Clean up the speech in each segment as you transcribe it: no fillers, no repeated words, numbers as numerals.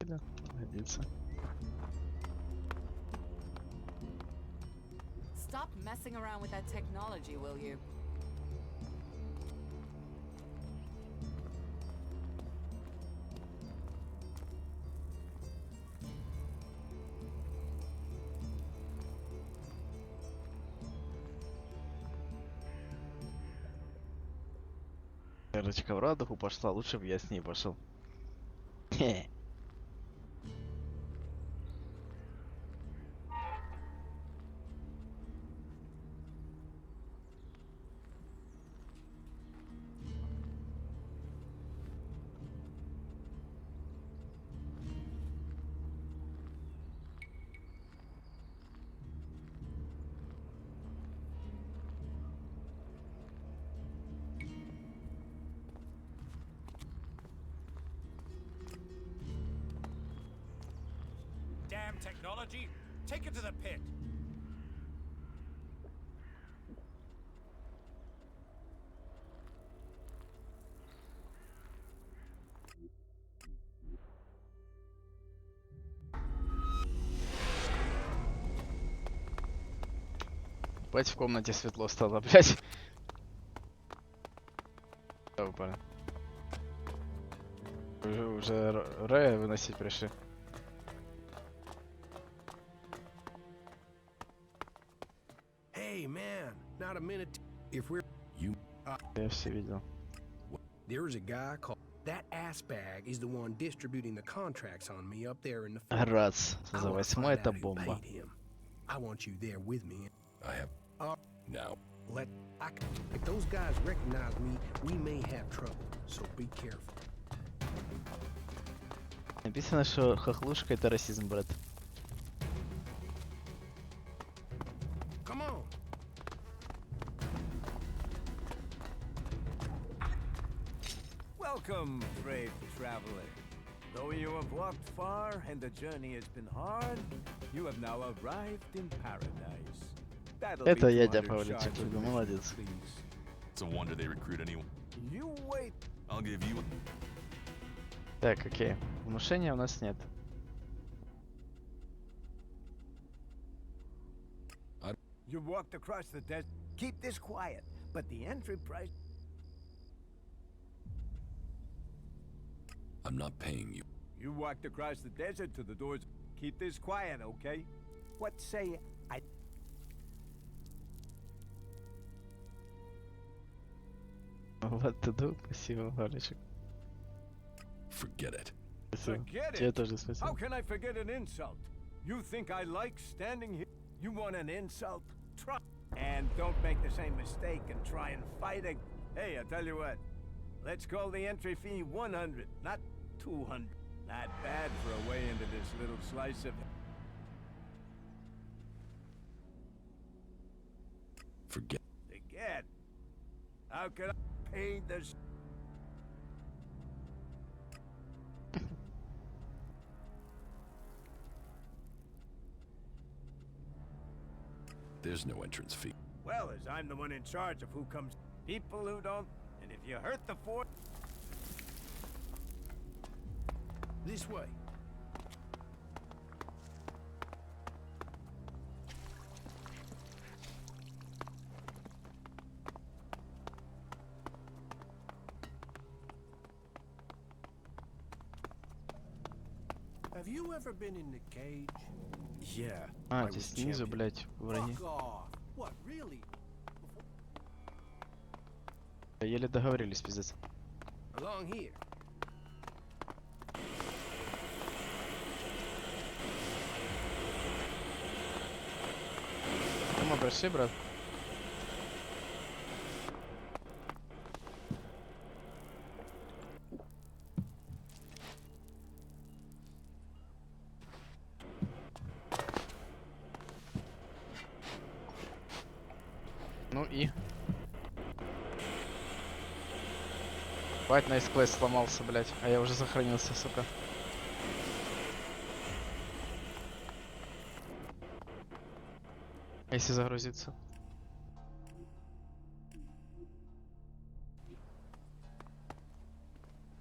Годится. Stop messing around with that technology, will you? Эрочка в радугу пошла, лучше бы я с ней пошел. Хе. Damn technology! Take it to the pit! Бать, в комнате светло стало, блядь. Да, упали. Уже Рэя выносить пришли. Hey man, not a minute. If we're Я все видел. there's a guy called that ass bag is the one distributing the contracts on me up there in the Раз. I За wanna восьмой find это out who бомба. paid him. I want you there with me. I have. Now. If those guys recognize me, we may have trouble. So be careful. Написано, что хохлушка это расизм, брат. Come on. Welcome, brave traveler. Though you have walked far and the journey has been hard, you have now arrived in paradise. That'll Это be я тебя 200 Павличек shards люблю, of молодец. please. It's a wonder they recruit anyone. You wait. I'll give you. Так, окей. Внушения у нас нет. You walked across the desert. Keep this quiet, but the entry price. I'm not paying you. You walked across the desert to the doors. Keep this quiet, okay? What say I? Вот туду, спасибо, Павличек. Forget it. Спасибо. Forget Тебе it. тоже How спасибо. can I forget an insult? You think I like standing here? You want an insult? Try. And don't make the same mistake and try and fight it. Hey, I tell you what. Let's call the entry fee 100, not 200. Not bad for a way into this little slice of. Forget. Forget. How could I pay this? There's no entrance fee. Well, as I'm the one in charge of who comes, people who don't, and if you hurt the fort. This way. Have you ever been in the cage? Yeah. А, I здесь was снизу, champion. блядь, враги. Fuck off. What, really? Еле договорились, пиздец. Along here. Дома прошли, брат. Ну и... Бать, на квест сломался, блядь. А я уже сохранился, сука. Если загрузиться.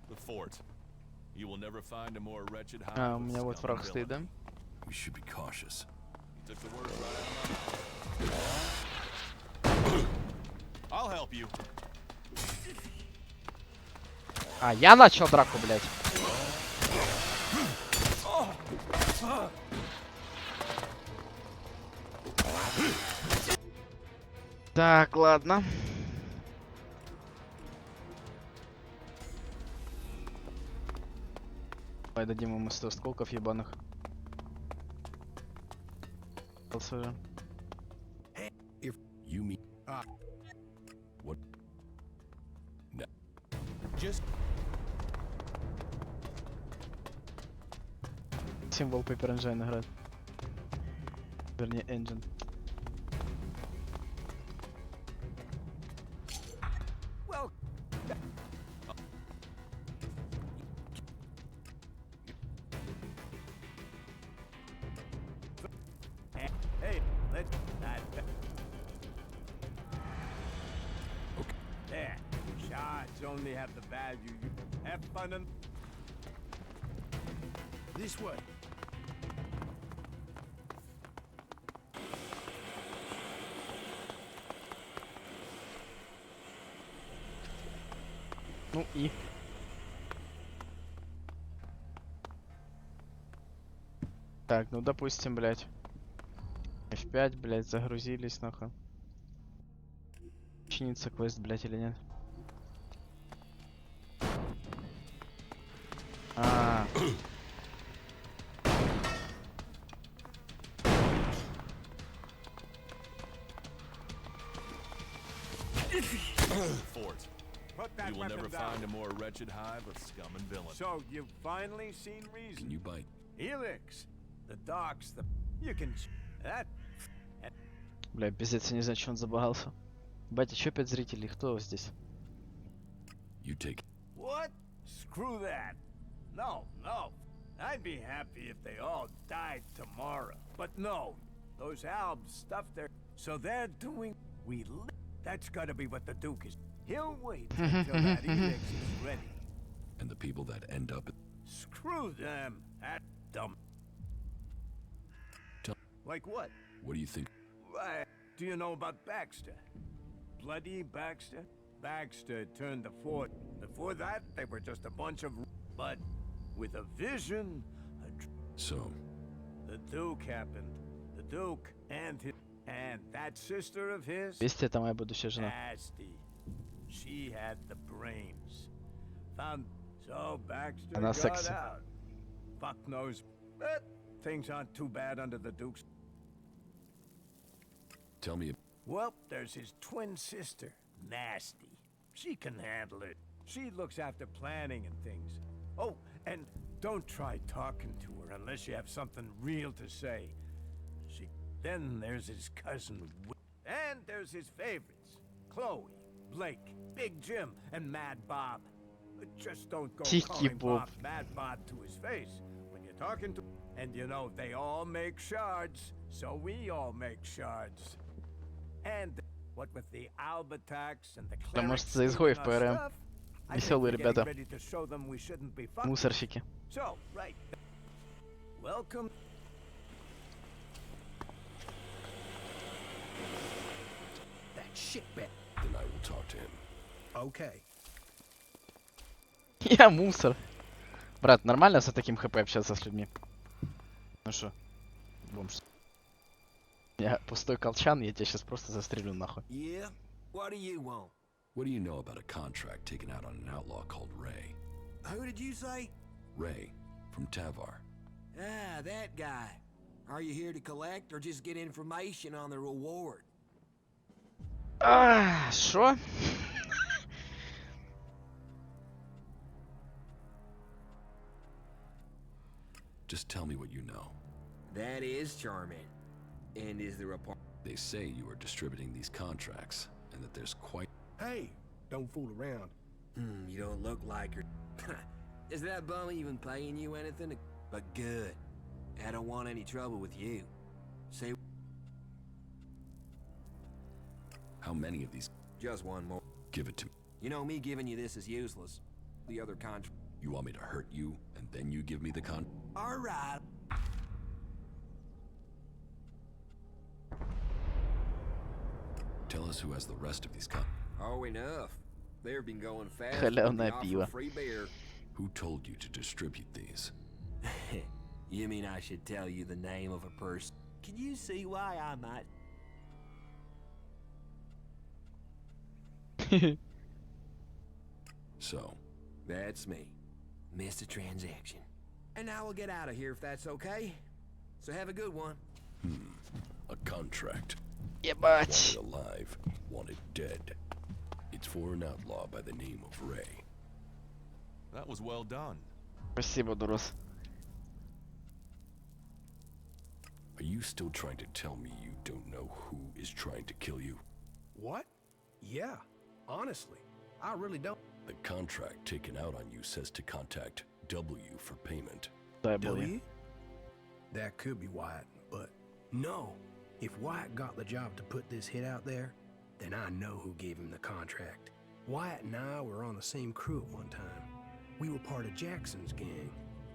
The fort. You will never find a more wretched А, hive у of меня вот scum враг and стоит, да? villainy. We should be cautious. Took the words right out of my mouth. I'll help you. А, я начал драку, блядь. Так, ладно. Давай дадим ему 100 осколков ебаных. Уже. You mean what? No. Just Символ Paper Engine играет. Вернее, Engine. Well, hey, let's not. Okay. There, shards only have the value you have fun and this way. Ну и... Так, ну допустим, блядь. F5, блядь, загрузились, нахуй. Чинится квест, блядь, или нет? А, Fort. put that You will weapon never down. find a more wretched hive of scum and villainy. So you've finally seen Can reason. you bite? ELEX, the docks, the you can that. бля, пиздец, я не знаю, что он забагался. Батя, чё 5 зрителей? Кто здесь? You take What? Screw that. No, no. I'd be happy if they all died tomorrow. But no, those Albs stuffed their. So they're doing. That's gotta be what the Duke is. He'll wait until that ELEX is ready. and the people that end up Screw them. That dumb. Tell- Like what? what do you think? Why, do you know about Baxter? Bloody Baxter? Baxter turned the fort. Before that, they were just a bunch of. But with a vision, So, the Duke happened. The Duke and his. And that sister of his? Вести, это моя будущая жена. Nasty. She had the brains. Found. So Baxter Она got секси. out. Fuck knows. But things aren't too bad under the Duke's. tell me Well, there's his twin sister, Nasty. She can handle it. She looks after planning and things. Oh, and don't try talking to her unless you have something real to say. Then there's his cousin, and there's his favorites, Chloe, Blake, Big Jim, and Mad Bob. But just don't go Tiki calling Bob. Bob Mad Bob to his face when you're talking to. And you know they all make shards, so we all make shards. And what with the Albatax and the Да, может, clerics за изгоев stealing our поорем. stuff, I think Веселые we're getting ребята. ready to show them we shouldn't be fucking. Мусорщики. So, right. Welcome. That shit bet. then I will talk to him. Okay. Я мусор. Брат, нормально за таким хп общаться с людьми? Ну что? Бомж. Я пустой колчан, я тебя сейчас просто застрелю нахуй. Yeah? What do you want? What do you know about a contract taken out on an outlaw called Ray? Who did you say? Ray, from Tavar. Ah, that guy. Are you here to collect or just get information on the reward? А, шо? Just tell me what you know. That is charming. And is there a part? They say you are distributing these contracts, and that there's quite... Hey, don't fool around. You don't look like her. Is that bum even paying you anything? But good. I don't want any trouble with you. Say How many of these... just one more. Give it to me. You know me giving you this is useless. The other contract. You want me to hurt you, and then you give me the All right. Tell us who has the rest of these Oh, enough. They've been going fast. Халявное looking пиво. out for free beer. Who told you to distribute these? You mean I should tell you the name of a person? Can you see why I might? So, That's me. Missed a transaction. And now we'll get out of here if that's okay. So have a good one. a contract. Ебать. Wanted alive, wanted dead. It's for an outlaw by the name of Ray. That was well done. Спасибо, Дурус. Are you still trying to tell me you don't know who is trying to kill you? What? Yeah, honestly, I really don't. The contract taken out on you says to contact W for payment. Дай был я. W? That could be Wyatt, but no. If Wyatt got the job to put this hit out there, then I know who gave him the contract. Wyatt and I were on the same crew at one time. We were part of Jackson's gang.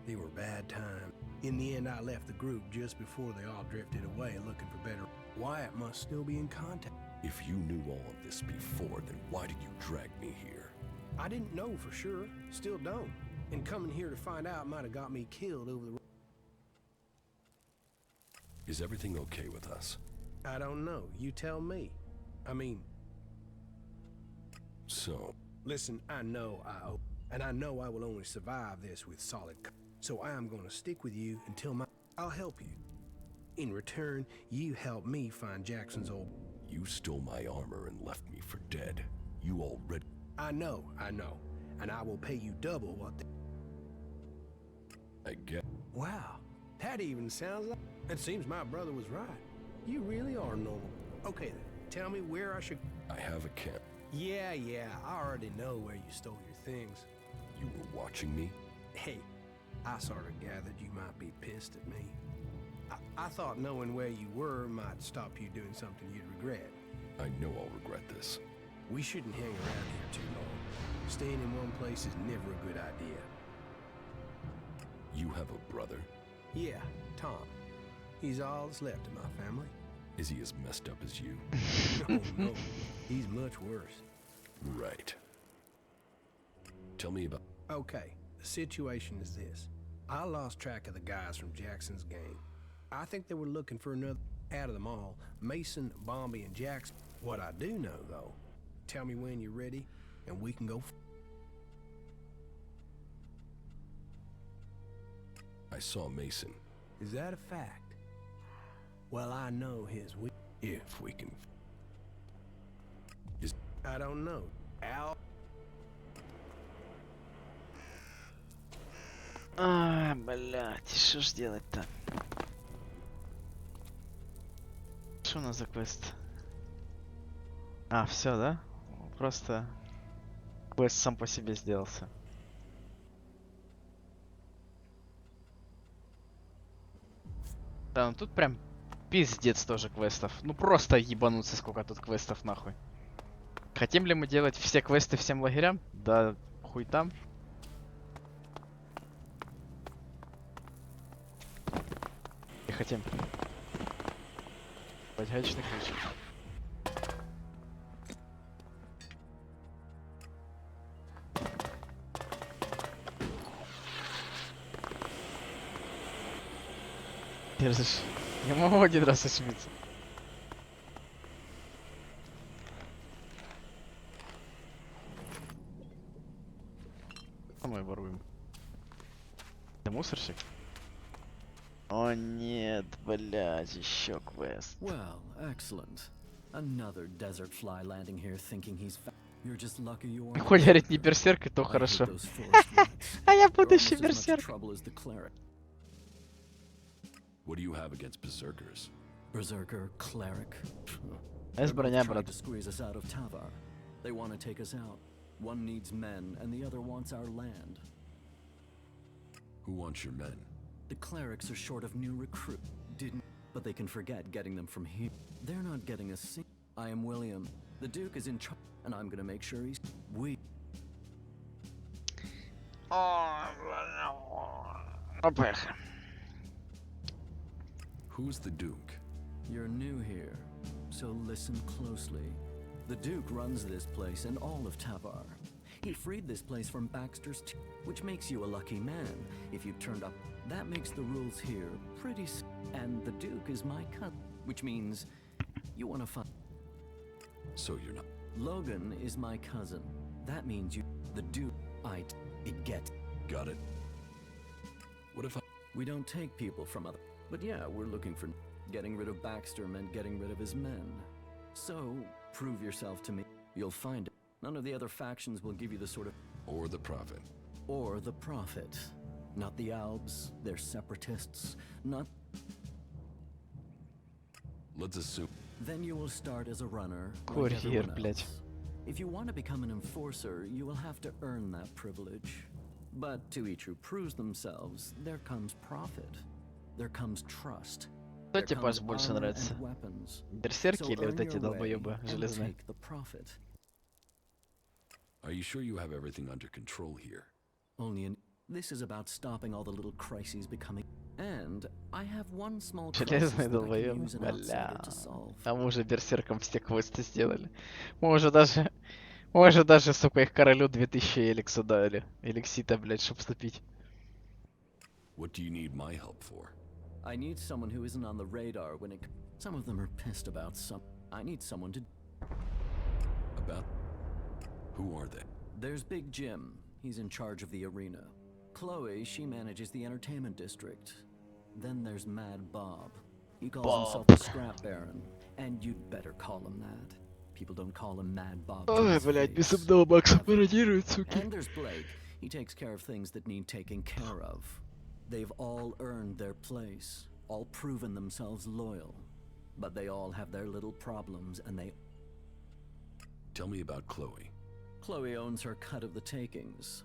They were bad times. In the end, I left the group just before they all drifted away looking for better. Wyatt must still be in contact. If you knew all of this before, then why did you drag me here? I didn't know for sure, still don't. And coming here to find out might have got me killed over the... Is everything okay with us? I don't know, you tell me. I mean, So, listen, I know I owe, and I know I will only survive this with solid so I am gonna stick with you until I'll help you. In return, you help me find Jackson's old... you stole my armor and left me for dead. You already... I know, and I will pay you double what the... I get... Wow, that even sounds like... It seems my brother was right. You really are normal. Okay then, tell me where I should... I have a camp. Yeah, I already know where you stole your things. You were watching me? Hey, I sort of gathered you might be pissed at me. I thought knowing where you were might stop you doing something you'd regret. I know I'll regret this. We shouldn't hang around here too long. Staying in one place is never a good idea. You have a brother? Yeah, Tom. He's all that's left of my family. Is he as messed up as you? No, he's much worse. Right. Tell me about... Okay, the situation is this. I lost track of the guys from Jackson's gang. I think they were looking for another... Out of them all, Mason, Bombi, and Jackson. What I do know, though, tell me when you're ready, and we can go... I saw Mason. Is that a fact? Well, I know his weak... If we can... Is... I don't know. Al... А, блядь, что ж делать-то? Что у нас за квест? А, все, да? Просто квест сам по себе сделался. Да, ну тут прям пиздец тоже квестов. Ну просто ебануться, сколько тут квестов нахуй. Хотим ли мы делать все квесты всем лагерям? Да хуй там. И хотим. Гаечный ключ. Держишь. Я могу один раз ошибиться. А мы воруем. Ты мусорщик? О нет, блядь, еще квест. Well, excellent. Another desert fly landing here thinking he's You're just lucky you are. Хуярить не берсерк, и то хорошо. А я будущий берсерк. What do you have against berserkers? Berserker, cleric. Есть броня, Trying брат. to squeeze us out of Tavar. They want to take us out. One needs men, and the other wants our land. Who wants your men? The clerics are short of new recruit. But they can forget getting them from here. They're not getting a single. I am William. The Duke is in charge, and I'm gonna make sure he's. Опеха. Who's the Duke? You're new here, so listen closely. The Duke runs this place and all of Tavar. He freed this place from Baxter's which makes you a lucky man if you turned up. That makes the rules here pretty and the Duke is my cousin, which means you want to find. So you're not. Logan is my cousin. That means you. The Duke. It get. Got it. What if I. We don't take people from other. But yeah, we're looking for. Getting rid of Baxter meant getting rid of his men. So, prove yourself to me. You'll find it. None of the other factions will give you the sort of. Or the Prophet. Or the Prophet. Not the Albs, they're separatists. Not. Let's assume. Then you will start as a runner. like Courier, everyone блядь. else. If you want to become an enforcer, you will have to earn that privilege. But to each who proves themselves, there comes profit. There comes trust. Кто There тебе comes больше armor нравится? and weapons. Берсерки So или вот earn эти your way долбоёбы and железные? take the profit. Are you sure you have everything under control here? Only in this is about stopping all the little crises becoming. And I have one small crisis Железные that I can долбоёбы, use an outsider бля. to solve. А мы уже берсеркам все квесты сделали. Мы уже даже, сука, их королю 2000 эликса дали. Эликсита, блядь, чтоб вступить. What do you need my help for? I need someone who isn't on the radar when it. Some of them are pissed about some. I need someone to. About. Who are they? There's Big Jim. He's in charge of the arena. Chloe, she manages the entertainment district. Then there's Mad Bob. He calls himself the Scrap Baron. And you'd better call him that. People don't call him Mad Bob. to Ой, his блядь, без face. одного бакса Never. пародируют, суки. And there's Blake. He takes care of things that need taking care of. They've all earned their place, all proven themselves loyal. But they all have their little problems, and they. Tell me about Chloe. Chloe owns her cut of the takings.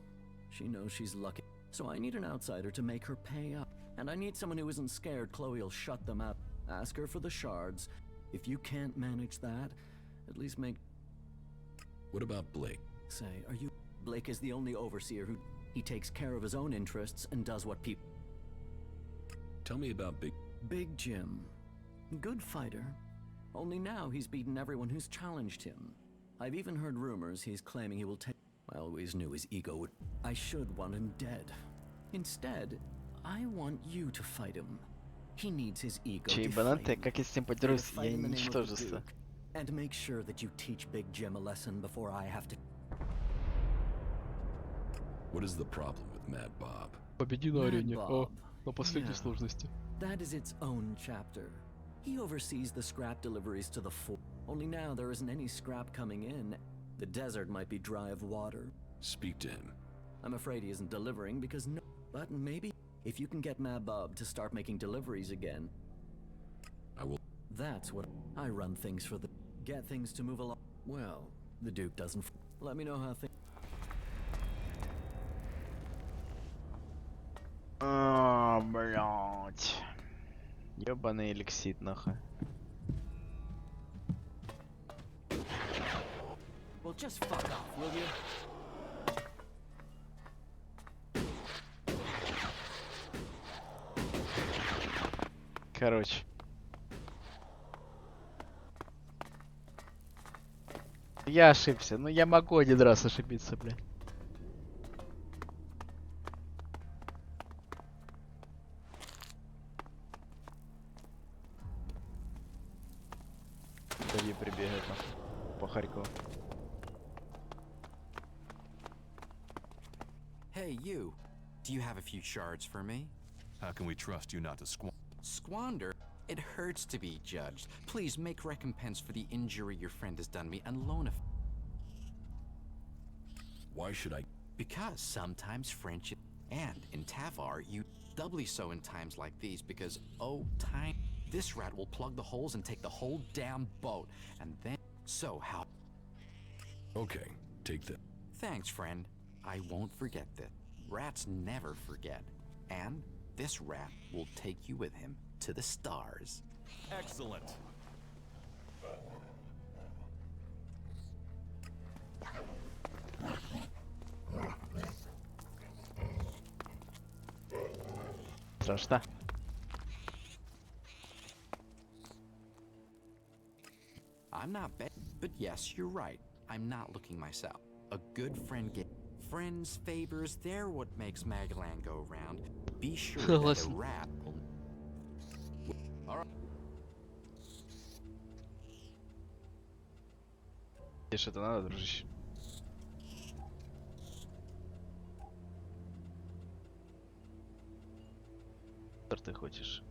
She knows she's lucky. So I need an outsider to make her pay up. And I need someone who isn't scared Chloe'll shut them up. Ask her for the shards. If you can't manage that, at least make. What about Blake? Say, are you. Blake is the only overseer who. He takes care of his own interests and does what people. Tell me about Big. Big Jim. Good fighter. Only now he's beaten everyone who's challenged him. I've even heard rumors he's claiming he will take. I always knew his ego would. I should want him dead. Instead, I want you to fight him. He needs his ego Че, ебанатый, как я с ним подерусь, я ничтожество. And make sure that you teach Big Jim a lesson before I have to. What is the problem with Mad Bob? Победи на Mad арене. О, Bob. на последней Yeah. сложности. That is its own chapter. He oversees the scrap deliveries to the fort. Only now there isn't any scrap coming in. The desert might be dry of water. Speak to him. I'm afraid he isn't delivering because no. But maybe if you can get Mad Bob to start making deliveries again. I will. That's what I run things for the. Get things to move along. Well, the Duke doesn't. Let me know how things. А, блядь. Ёбаный эликсит, нахуй. Well, just fuck off, will you? Короче. Я ошибся, но я могу один раз ошибиться, блядь. Дави прибегает нахуй. По Харькову. Hey, you. Do you have a few shards for me? How can we trust you not to Squander? It hurts to be judged. Please make recompense for the injury your friend has done me and loan a. Why should I? Because sometimes friendship. And in Tavar, you doubly so in times like these because, oh, time. This rat will plug the holes and take the whole damn boat. And then. So, how. Okay, take that. Thanks, friend. I won't forget that. Rats never forget. And this rat will take you with him to the stars. Excellent. Страж, да? I'm not bad, but yes, you're right. I'm not looking myself. A good friend get friends, favors, they're what makes Magalan go round. Be sure that the Listen. rat will. Alright. Тебе что-то надо, дружище? Что ты хочешь?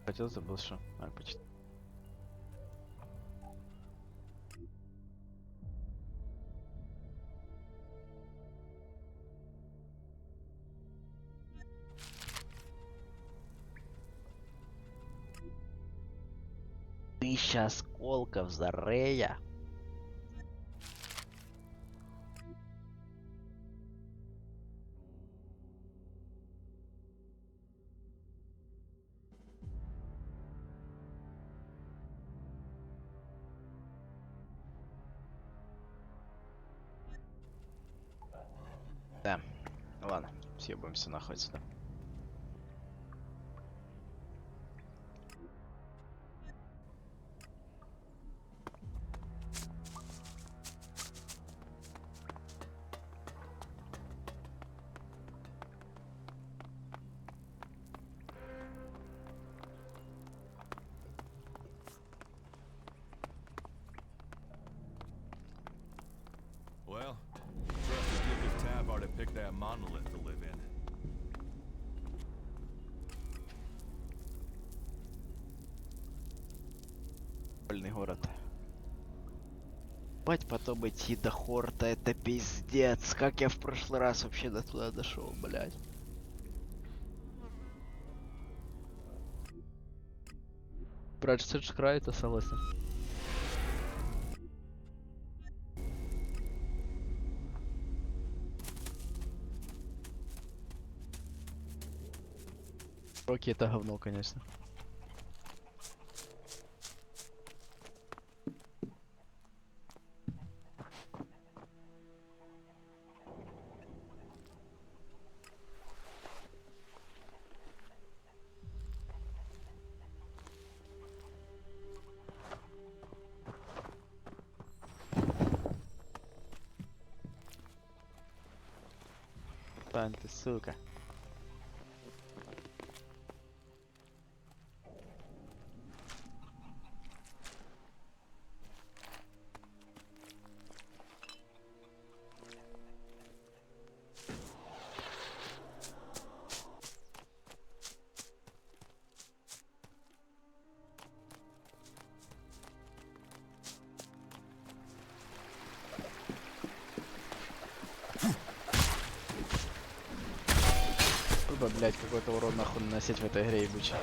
Хотел, забыл, что. А, почти. Тысяча осколков за Рея. Да. Ладно, съебаемся нахуй отсюда. Well, trust as gift as Tavar to pick that monolith to live in. Больный город. Бать, потом идти до Хорта, это пиздец. Как я в прошлый раз вообще до туда дошел, блядь. Брат, Сэдж край, это согласен. Роки это говно, конечно. Пан ты, сука. Блять, какой-то урон нахуй наносить в этой игре ебучей.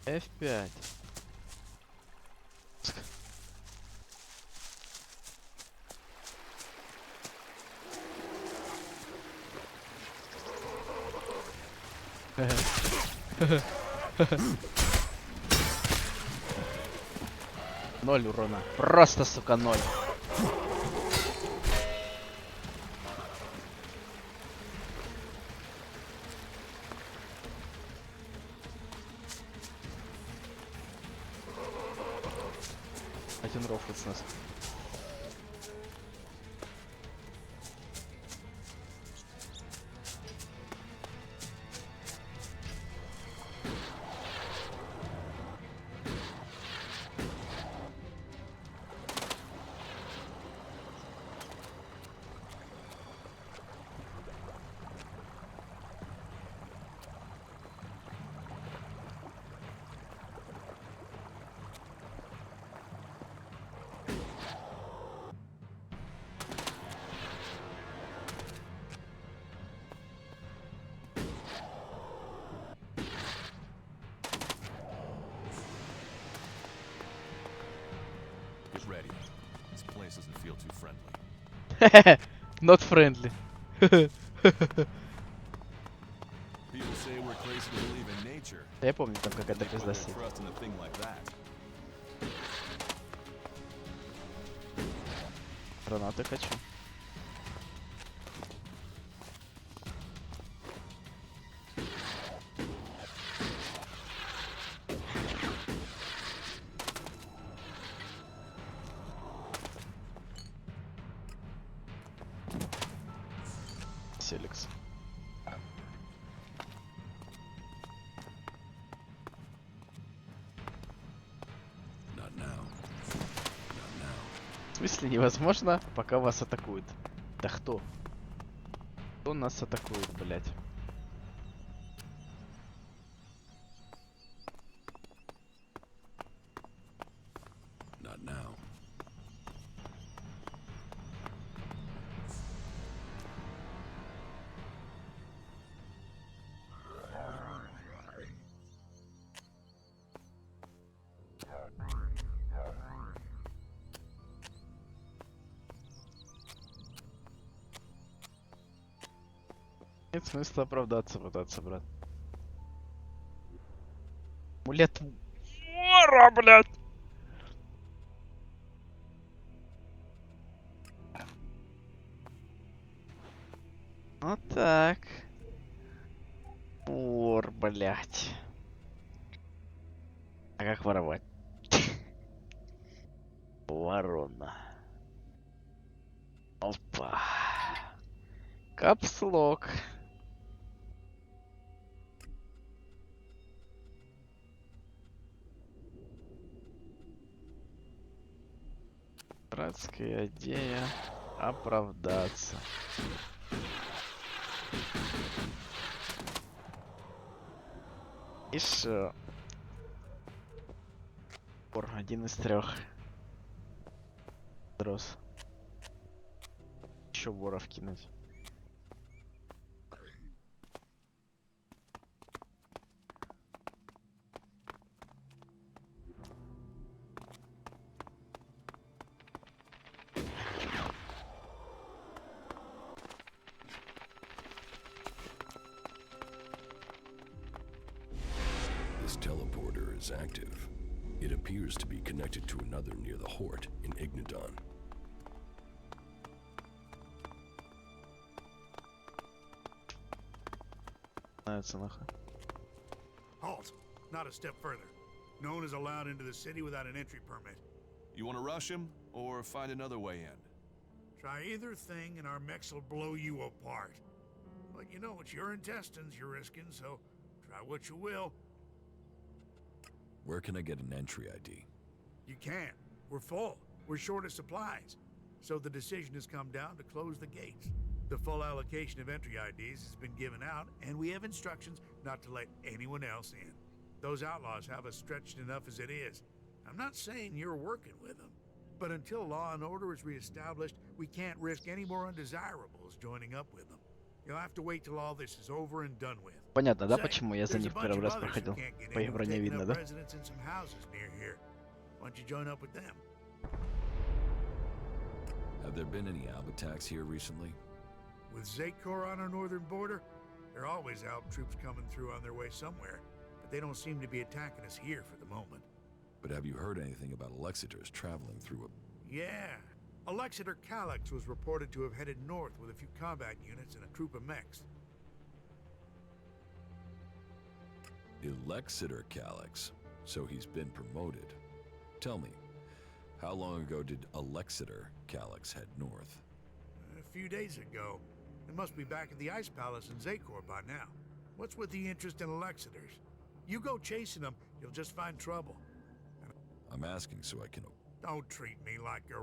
F5. Ноль урона. Просто, сука, ноль. Один рофл с нас. doesn't feel too friendly. Not friendly. People say we're crazy to believe in nature. Я помню там какая-то They put пизда their сидит. trust in a thing like that. Гранаты хочу. Селекс. Not now. Not now. В смысле невозможно, пока вас атакуют? Да кто? Кто нас атакует, блять? Not now. Нет смысла оправдаться пытаться, брат. Мулет вора, блядь! Вот так. Вор, блядь. А как воровать? Ворона. Опа. Капслок. Братская идея оправдаться. И шо? Вор, один из трех. Дрос. Еще воров кинуть. This teleporter is active. It appears to be connected to another near the Hort in Ignadon. Нравится нахуй. Halt. Not a step further. No one is allowed into the city without an entry permit. You want to rush him, or find another way in? Try either thing and our mechs will blow you apart. But you know, it's your intestines you're risking, so try what you will. Where can I get an entry ID? You can't. We're full. We're short of supplies. So the decision has come down to close the gates. The full allocation of entry IDs has been given out, and we have instructions not to let anyone else in. Those outlaws have us stretched enough as it is. I'm not saying you're working with them, but until law and order is reestablished, we can't risk any more undesirables joining up with them. You'll have to wait till all this is over and done with. Понятно, да, Say, почему я за there's a них bunch первый of раз others who проходил? can't get По in их who've броне taken видно, up да? residence in some houses near here. Why don't you join up with them? Have there been any Alb attacks here recently? With Zakor on our northern border, there are always Alp troops coming through on their way somewhere, but they don't seem to be attacking us here for the moment. But have you heard anything about Alexiters traveling through a... Yeah. Alexeter Calyx was reported to have headed north with a few combat units and a troop of mechs. Elexeter Calyx? So he's been promoted. Tell me, how long ago did Alexeter Calyx head north? A few days ago. They must be back at the Ice Palace in Zakor by now. What's with the interest in Alexeters? You go chasing them, you'll just find trouble. I'm asking so I can... Don't treat me like a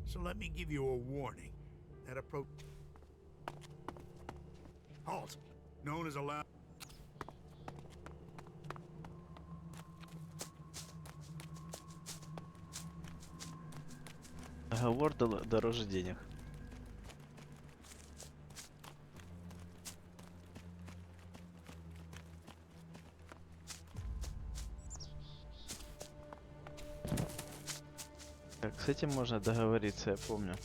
so let me give you a warning. That approach... Halt! No one is allowed... Договор дороже денег. Так. с этим можно договориться, я помню.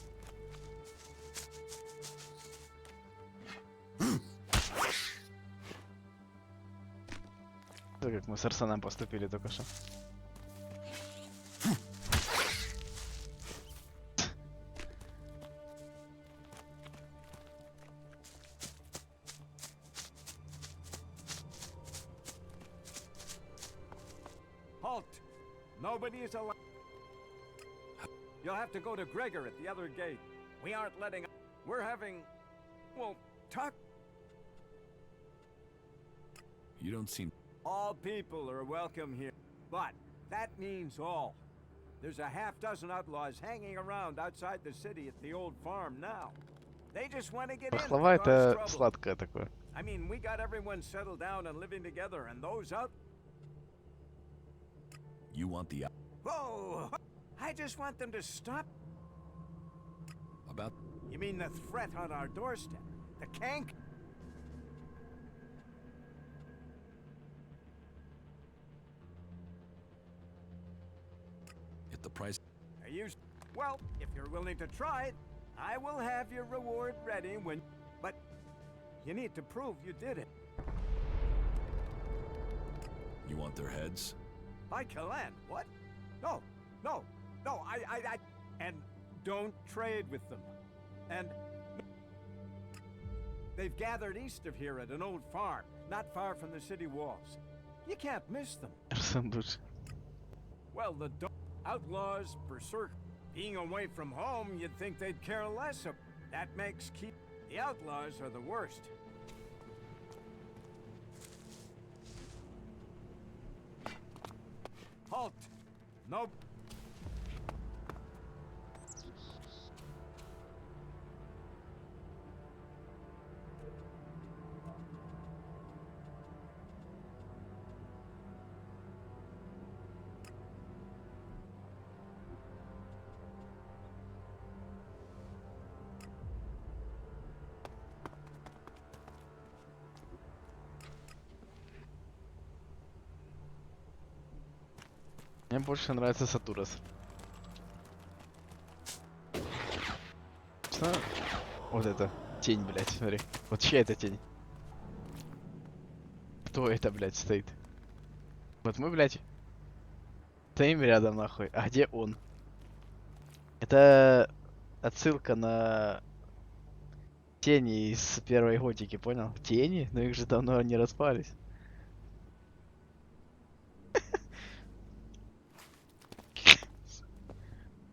Это как мы с Арсеном поступили только что. Halt! Nobody is allowed. You'll have to go to Gregor at the other gate. We aren't letting. We're having. Well, talk. You don't seem... All people are welcome here. But that means all. There's a half dozen outlaws hanging around outside the city at the old farm now. They just want to get in. Пахлава and cause это trouble. сладкое такое. I mean, we got everyone settled down and living together, and those out. You want the... Whoa! I just want them to stop. About... You mean the threat on our doorstep? The cank? If the price... Are you... Well, if you're willing to try it, I will have your reward ready when... But you need to prove you did it. You want their heads? By Kalan, what? No, no, no, I... And don't trade with them. And... They've gathered east of here at an old farm, not far from the city walls. You can't miss them. Арсен лучше. Well, the outlaws, berserk, being away from home, you'd think they'd care less of. That makes keep. The outlaws are the worst. Halt! Nope. Мне больше нравится Сатурос. Что? Вот это. Тень, блядь, смотри. Вот чья это тень? Кто это, блядь, стоит? Вот мы, блядь, стоим рядом, нахуй. А где он? Это отсылка на тени из первой готики, понял? Тени? Но их же давно не распались.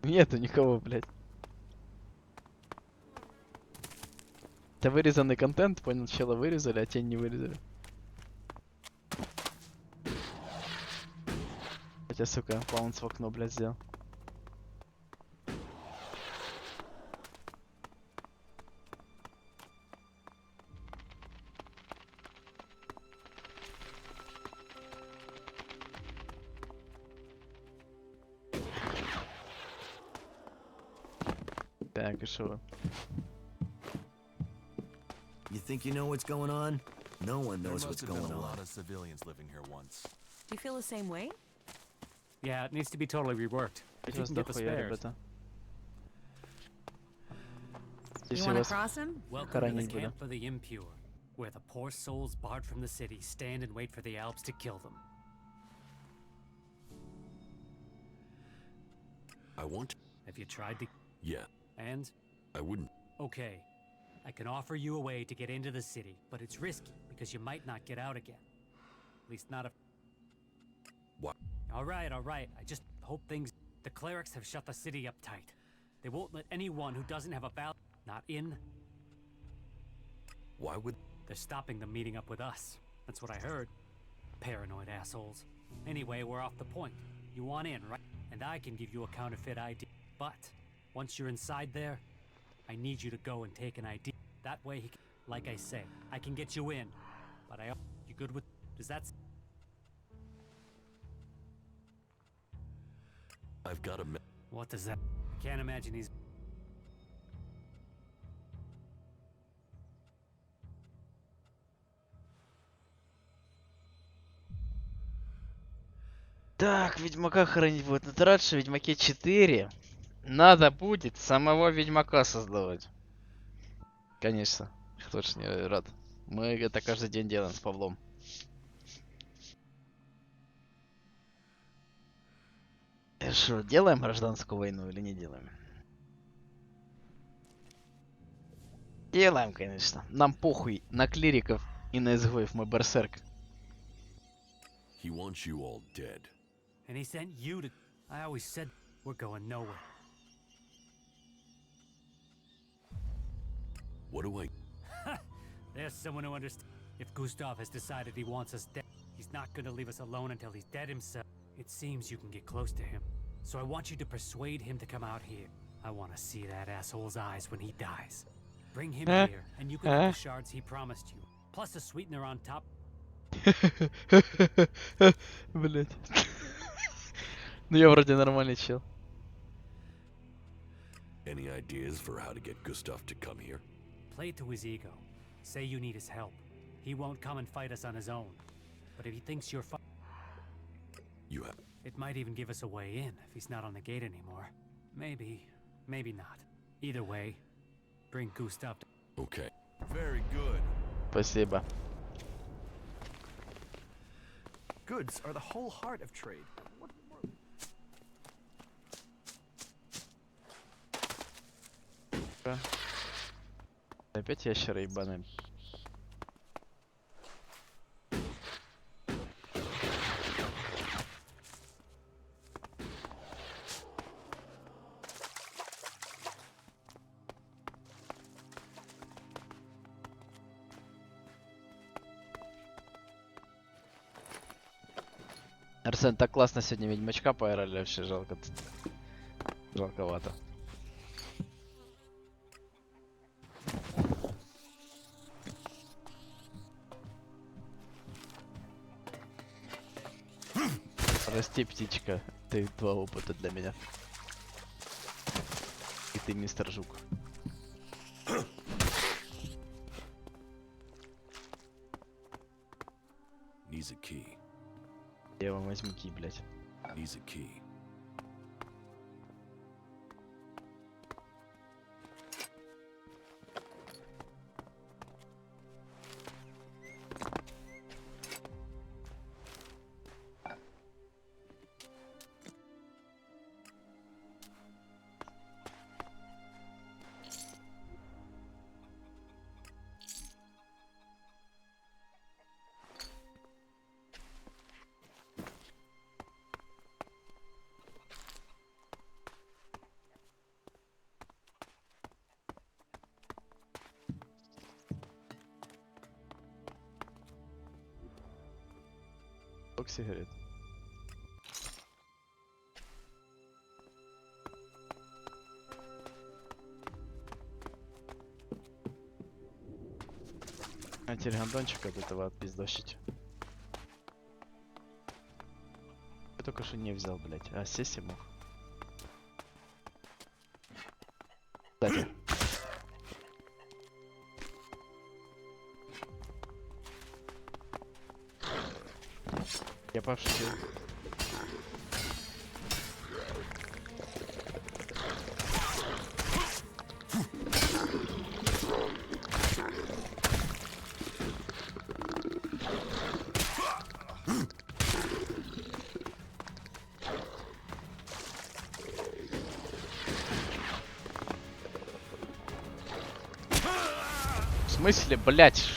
Нету никого, блядь. Это вырезанный контент, понял? Чела вырезали, а тень не вырезали. Хотя, сука, паунс в окно, блядь, сделал. Так, и шо? You think you know what's going on? No one There knows must what's have been going a on. lot of civilians living here once. Do you feel the same way? Yeah, it needs to be totally reworked. If you Сейчас can get the дохуя, spares. ребята. You Если want to вас cross him? Welcome to the хоронить буду. camp for the impure, where the poor souls barred from the city stand and wait for the Alps to kill them. I want... Have you tried to... Yeah, And? I wouldn't... Okay. I can offer you a way to get into the city, but it's risky because you might not get out again. At least not if... What? Alright, alright. I just hope things... The clerics have shut the city up tight. They won't let anyone who doesn't have a ballot... Not in. Why would... They're stopping them meeting up with us. That's what I heard. Paranoid assholes. Anyway, we're off the point. You want in, right? And I can give you a counterfeit ID. But, once you're inside there, I need you to go and take an ID. That way he can... Like I say, I can get you in. But I... You good with... Does that... I've got a... What does that... I can't imagine he's... Так, Ведьмака хоронить будет. Это раньше в Ведьмаке 4 Надо будет самого Ведьмака создавать. Конечно. Кто ж не рад. Мы это каждый день делаем с Павлом. Что, делаем гражданскую войну или не делаем? Делаем, конечно. Нам похуй на клириков и на изгоев, мы берсерк. He wants you all dead. And he sent you to... I always said we're going nowhere. What do I... There's someone who understands. If Gustav has decided he wants us dead, he's not gonna leave us alone until he's dead himself. It seems you can get close to him. So I want you to persuade him to come out here. I want to see that asshole's eyes when he dies. Bring him here, and you can get the shards he promised you. Plus a sweetener on top. Блять. Ну я вроде нормальный чел. Any ideas for how to get Gustav to come here? Play to his ego. Say you need his help. He won't come and fight us on his own. But if he thinks you're You have... it might even give us a way in if he's not on the gate anymore. Maybe, maybe not. Either way, bring Gustav to... Okay. Very good. Спасибо. Goods are the whole heart of trade. Опять ящеры ебаные. Арсен, так классно сегодня Ведьмачка поиграли, вообще жалко. Жалковато. Прости, птичка, ты 2 опыта для меня. И ты мистер Жук. Needs a key. Я вам возьму ки, блядь. Needs a key. Сколько сигарет? А теперь гондончик от этого отпиздощить. Я только что не взял, блядь. А, сесть мог. Кстати. Я пошутил. В смысле, блять?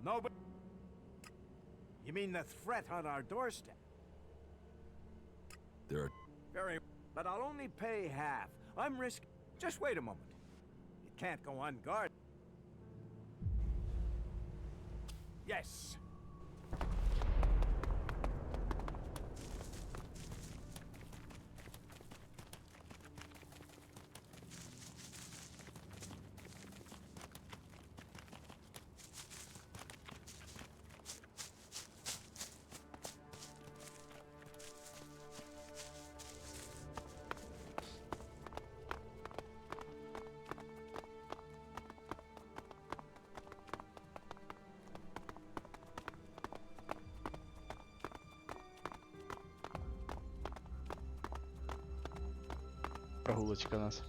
No, but... You mean the threat on our doorstep? There are... Very... But I'll only pay half. I'm risking... Just wait a moment. It can't go unguarded. Yes. Прогулочка у нас.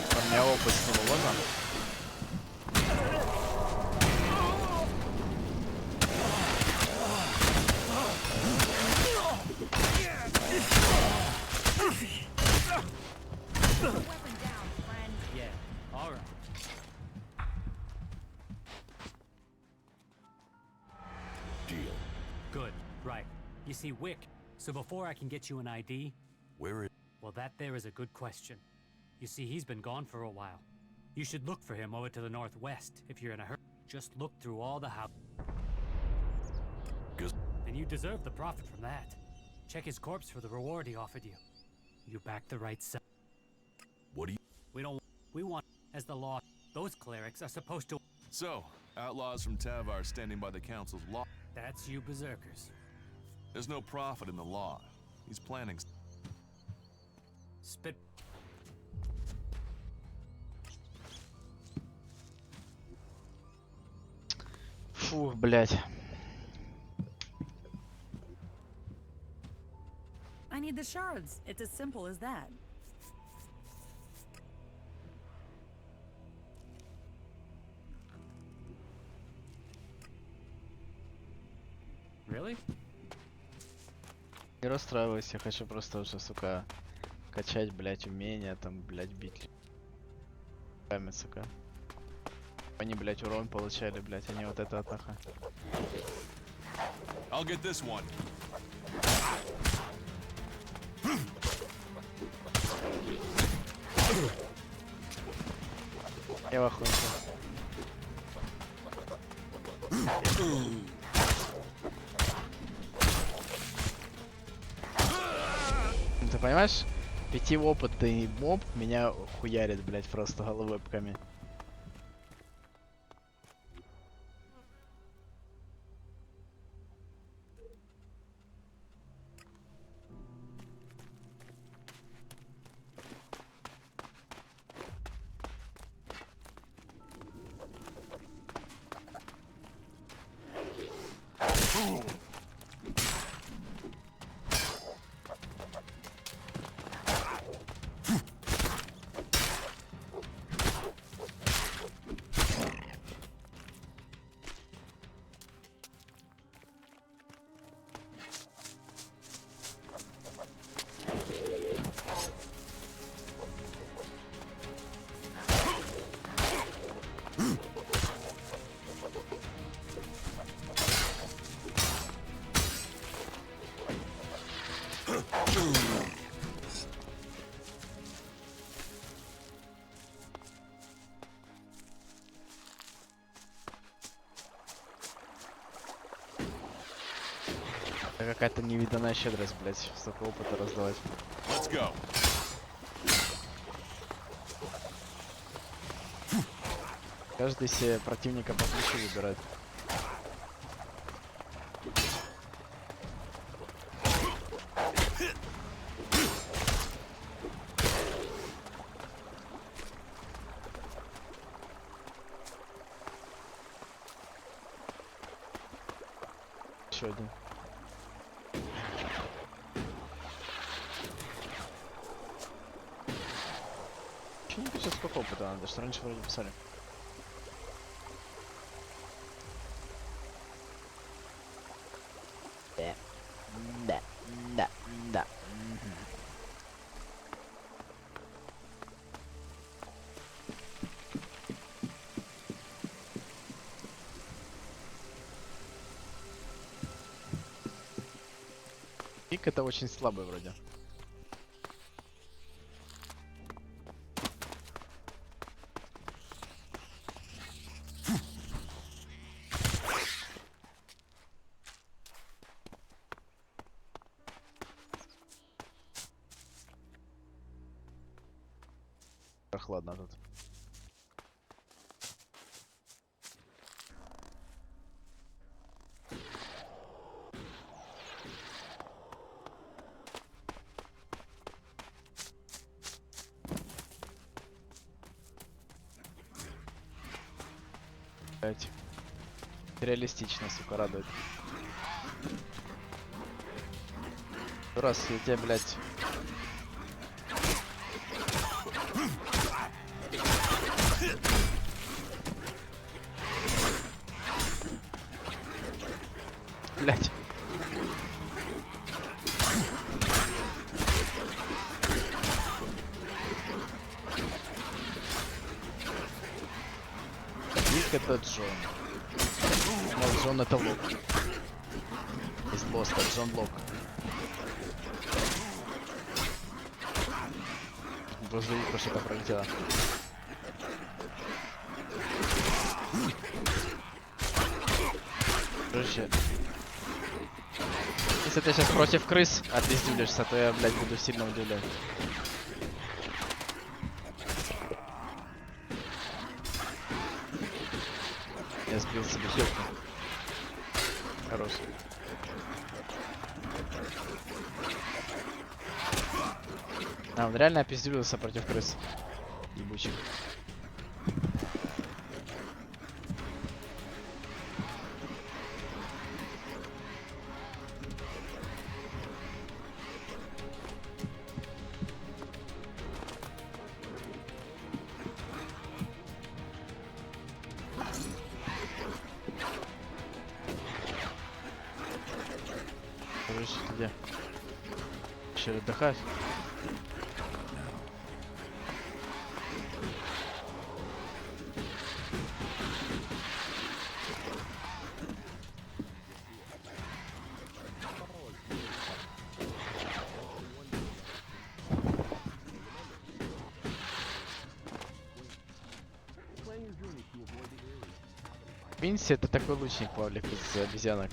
У меня опыт с него, ладно? Yeah, alright. Deal. Good, right. You see, Wick, so before I can get you an ID... Where is... Well, that there is a good question. You see, he's been gone for a while. You should look for him over to the northwest, if you're in a hurry. Just look through all the houses. And you deserve the profit from that. Check his corpse for the reward he offered you. You backed the right side. What do you... We want, as the law, those clerics are supposed to... So, outlaws from Tavar standing by the council's law. That's you berserkers. There's no profit in the law. He's planning... Spit... Фух, блядь. I need the shards. It's as simple as that. Really? Не расстраивайся, я хочу просто уже, сука, качать, блядь, умения, там, блядь, бить. Камень, сука. Они, блядь, урон получали, блядь, они вот это атака. I'll get this one. Я в ахуе. Ты понимаешь? 5-опытный моб меня хуярит, блядь, просто головепками. Это какая-то невиданная щедрость, блядь, столько опыта раздавать. Let's go. Каждый себе противника по плечу выбирает. еще один. Че не пишет, сколько опыта надо, что раньше вроде писали. Да. Да. Да. Да. Пик это очень слабый вроде. Прохладно тут. Блять. Реалистично, сука, радует. Раз я тебя, блять. Блять. Ник это Джон. Но Джон это Лок. Из Лоста, Джон Лок. Возле Ика что-то пролетело. Короче, если ты сейчас против крыс отпиздюлишься, то я, блядь, буду сильно удивлен. Я сбил себе хилку. Хорош. А, он реально опиздюлился против крыс. Ебучих. Короче, где? Еще отдыхать? Винси это такой лучник, Павлик, из обезьянок.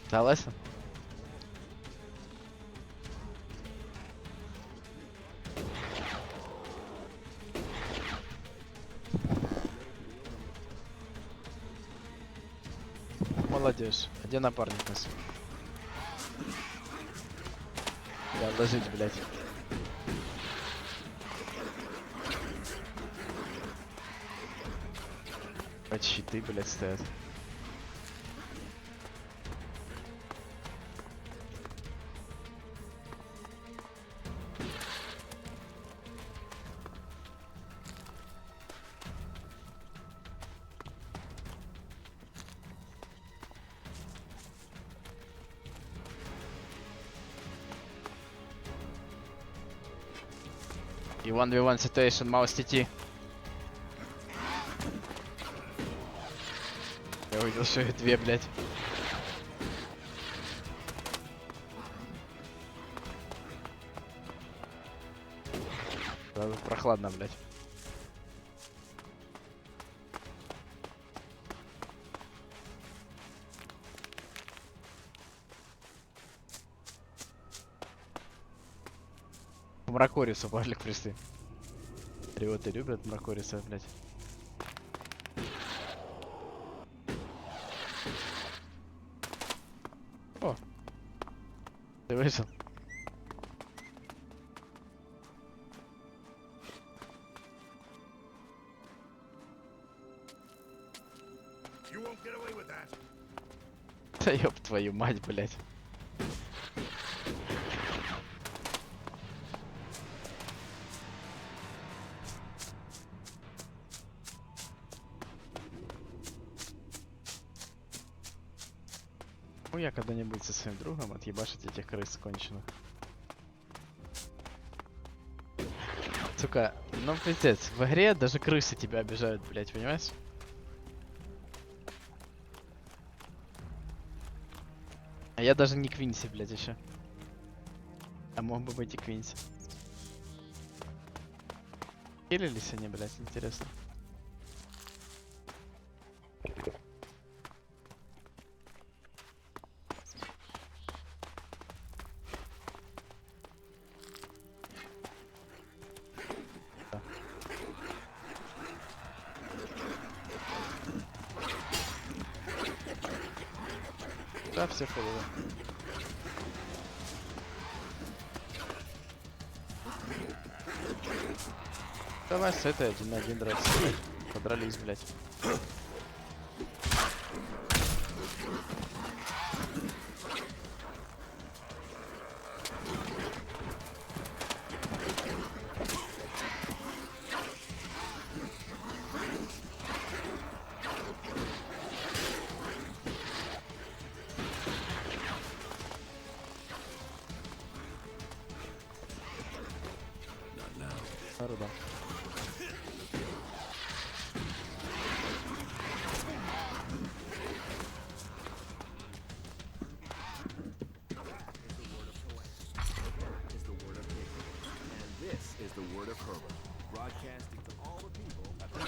Согласен? Молодежь. А где напарник нас? Да, ложить, блядь. Щиты, блядь, стоят. И 1v1 situation, маус TT. Я увидел, что их две, блядь. Да, прохладно, блядь. Мракорису, Павлик, пришли. Риоты любят мракориса, блядь. О! Ты вышел. You won't get away with that. Да ёб твою мать, блядь. Ну я когда-нибудь со своим другом отъебашить этих крыс конченых. Сука, ну пиздец, в игре даже крысы тебя обижают, блядь, понимаешь? А я даже не Квинси, блядь, еще. А мог бы быть и Квинси. Хилились они, блядь, интересно. Да, все фуловые. Давай с этой 1 на 1 драться, блядь. Подрались, блядь. Народа. This is the word of Herbert, broadcasting to all the people at the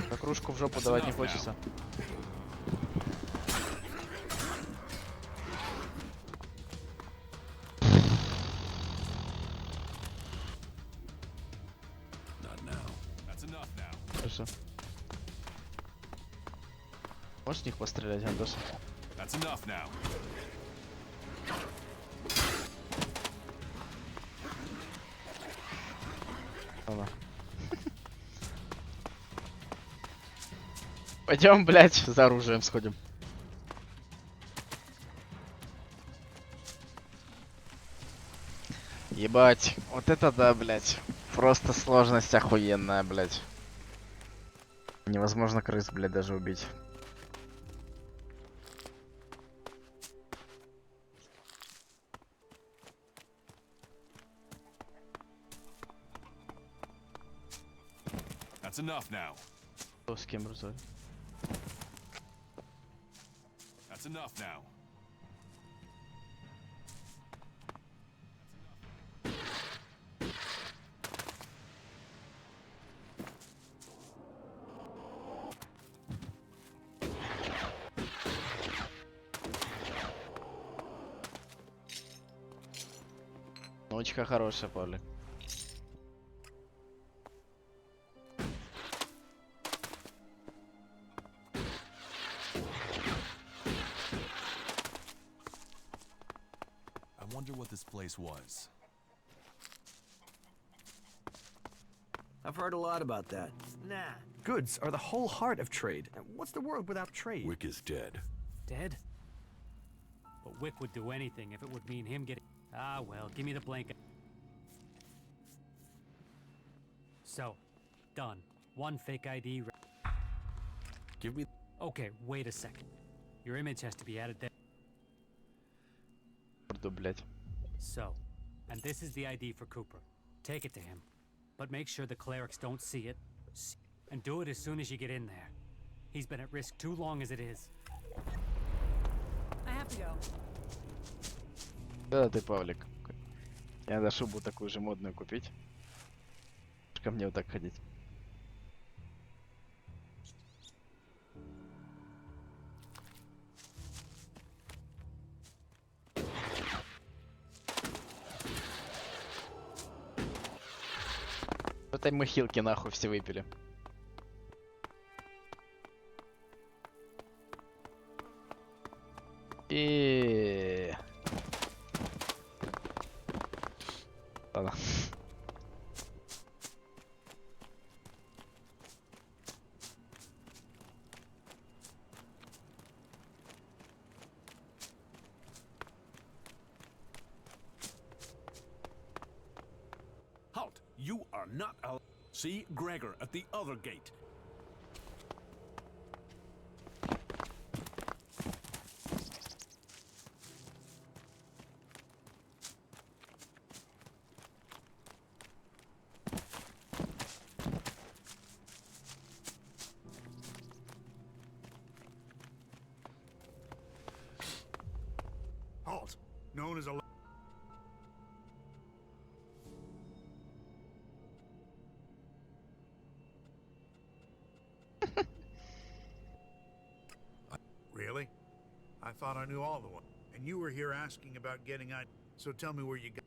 За кружку в жопу давать не хочется. Хорошо. Можешь в них пострелять, Андоса? That's enough now. Ладно. Пойдем, блядь, за оружием сходим. Ебать, вот это да, блядь. Просто сложность охуенная, блядь. Невозможно крыс, блядь, даже убить. That's enough now. Кто с кем разорь? That's enough now. Ночка хорошая, Павлик. I wonder what this place was. I've heard a lot about that. Nah. Goods are the whole heart of trade. What's the world without trade? Wick is dead. Dead? But Wick would do anything if it would mean him getting... Ah, well, give me the blanket. So, done. One fake ID. Give me... Okay, wait a second. Your image has to be added there. Блять. So, and this is the ID for Cooper. Take it to him. But make sure the clerics don't see it. And do it as soon as you get in there. He's been at risk too long as it is. I have to go. Да, ты, Павлик. Я надо шубу такую же модную купить. Ко мне вот так ходить. Это мы хилки нахуй все выпили. И ладно. are not allowed. See Gregor at the other gate. Halt. Known as a... Really? I thought I knew all the ones. And you were here asking about getting on. So tell me where you got.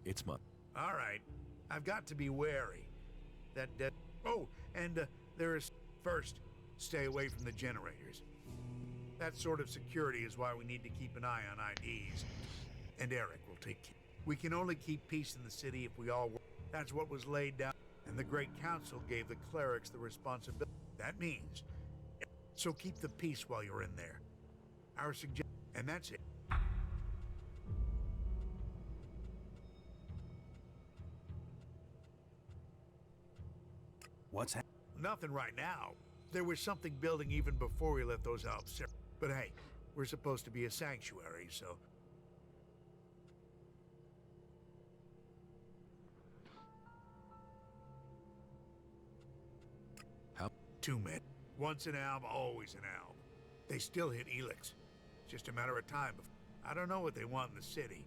It's my... All right. I've got to be wary. That dead. Oh, and there is. First, stay away from the generators. That sort of security is why we need to keep an eye on IDs. And Eric will take care. We can only keep peace in the city if we all work. That's what was laid down. And the Great Council gave the clerics the responsibility. That means. So keep the peace while you're in there. Our suggestion. And that's it. What's happening? Nothing right now. There was something building even before we let those elves. But hey, we're supposed to be a sanctuary, so. How? 2 men. Once an alb, always an alb. They still hit ELEX. Just a matter of time. I don't know what they want in the city.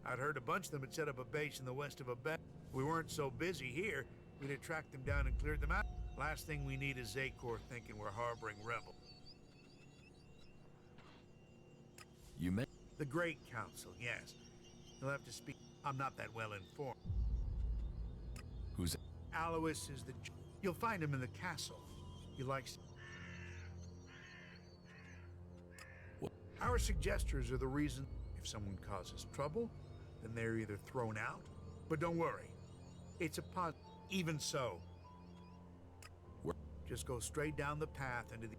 I'd heard a bunch of them had set up a base in the west of a bed. We weren't so busy here, we'd have tracked them down and cleared them out. Last thing we need is Zakor thinking we're harboring rebels. You meant... The Great Council, yes. You'll have to speak. I'm not that well informed. Who's... Alois is the... You'll find him in the castle. You like... What? Our suggesters are the reason. If someone causes trouble, then they're either thrown out. But don't worry. It's a pod. Even so. Just go straight down the path into the...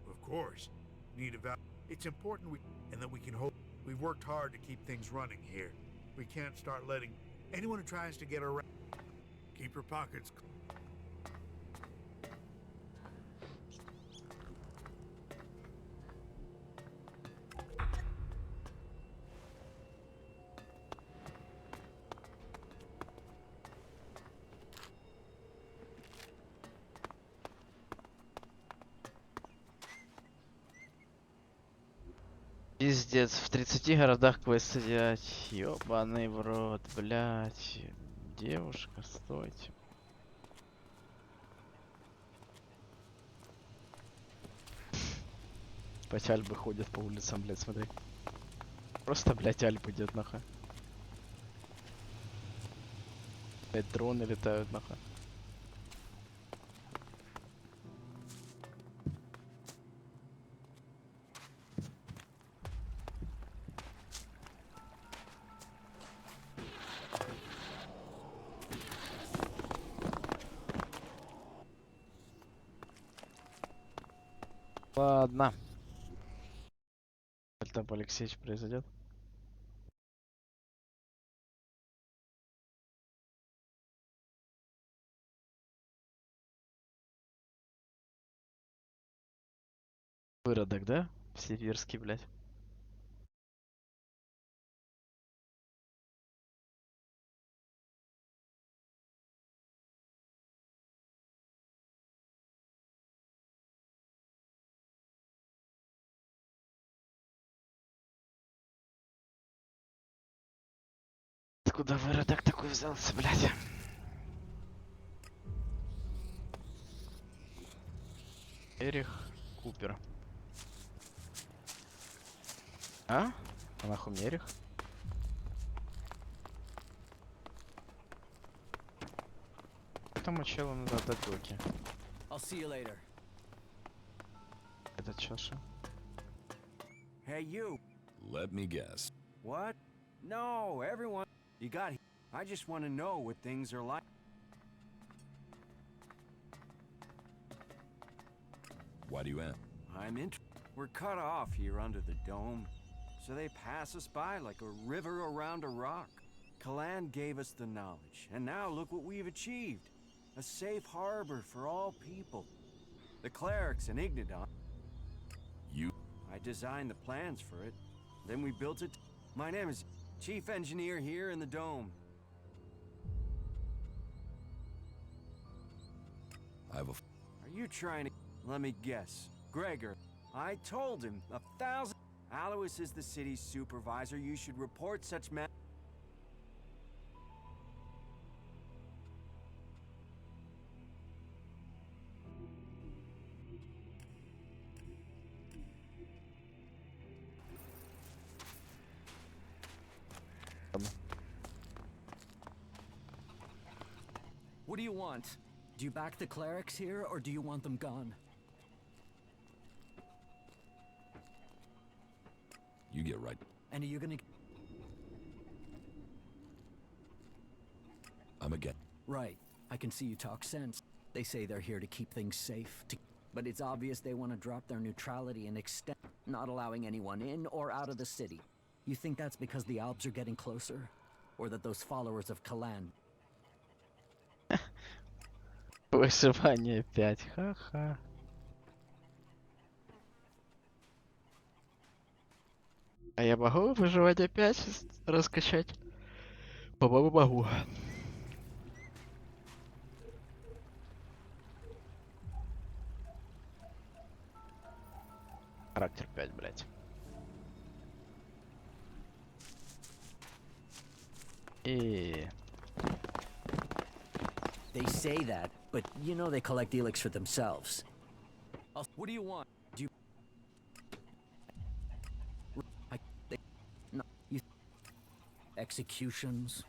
Of course. Need a val... It's important and that we can hold... We've worked hard to keep things running here. We can't start letting... Anyone who tries to get around... Keep your pockets... Пиздец, в 30 городах квесты делать. Ёбаный в рот, блять. Девушка, стойте. Опять альбы ходят по улицам, блять, смотри. Просто, блять, альб идет нахуй. Блять, дроны летают нахуй. Ладно. Там Алексеевич произойдет. Выродок, да? Северский, блядь. Откуда выродок такой взялся, блядь? Эрих Купер. А? А нахуй мне Эрих? Этому челу надо отдать доки. I'll see you later. Это чаша. Hey, you. Let me guess. What? No, everyone. You got... I just want to know what things are like. Why do you ask? We're cut off here under the dome, so they pass us by like a river around a rock. Kalan gave us the knowledge, and now look what we've achieved. A safe harbor for all people. The clerics and Ignidon. You? I designed the plans for it. Then we built it. My name is Chief Engineer here in the dome. I have a... Are you trying to... Let me guess. Gregor, I told him 1,000... Alois is the city's supervisor. You should report such ma... What do you want? Do you back the clerics here, or do you want them gone? You get right. And are you gonna... I'm again. Right. I can see you talk sense. They say they're here to keep things safe, but it's obvious they want to drop their neutrality and extend, not allowing anyone in or out of the city. You think that's because the Alps are getting closer? Or that those followers of Kalan... Выживание 5, ха-ха. А я могу выживание 5 раскачать? По-моему, могу. Характер 5, блять. И... They say that, but you know they collect ELEX for themselves. What do you want? Do you... Executions?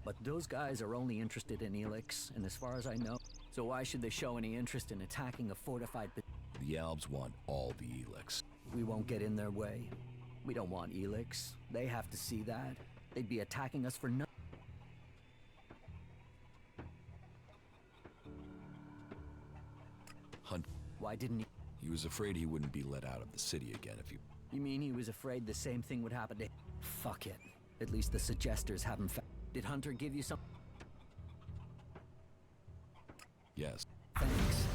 But those guys are only interested in ELEX, and as far as I know, so why should they show any interest in attacking a fortified... The Albs want all the ELEX. We won't get in their way. We don't want ELEX. They have to see that. They'd be attacking us for nothing. Hunt. Why didn't he? He was afraid he wouldn't be let out of the city again if you... You mean he was afraid the same thing would happen to him? Fuck it. At least the suggesters haven't found... Did Hunter give you some... Yes. Thanks.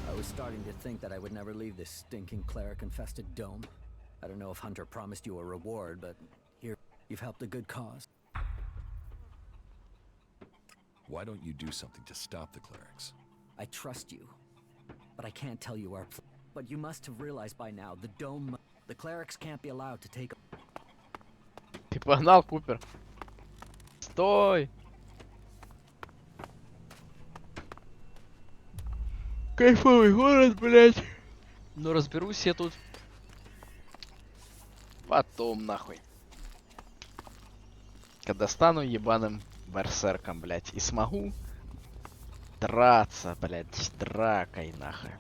I was starting to think that I would never leave this stinking cleric-infested dome. I don't know if Hunter promised you a reward, but here, you've helped a good cause. Why don't you do something to stop the clerics? I trust you, but I can't tell you our plan. But you must have realized by now, the dome... The clerics can't be allowed to take... Ты погнал, Купер. Стой! Кайфовый город, блядь. Ну разберусь я тут. Потом, нахуй. Когда стану ебаным берсерком, блядь. И смогу драться, блядь, дракой, нахуй.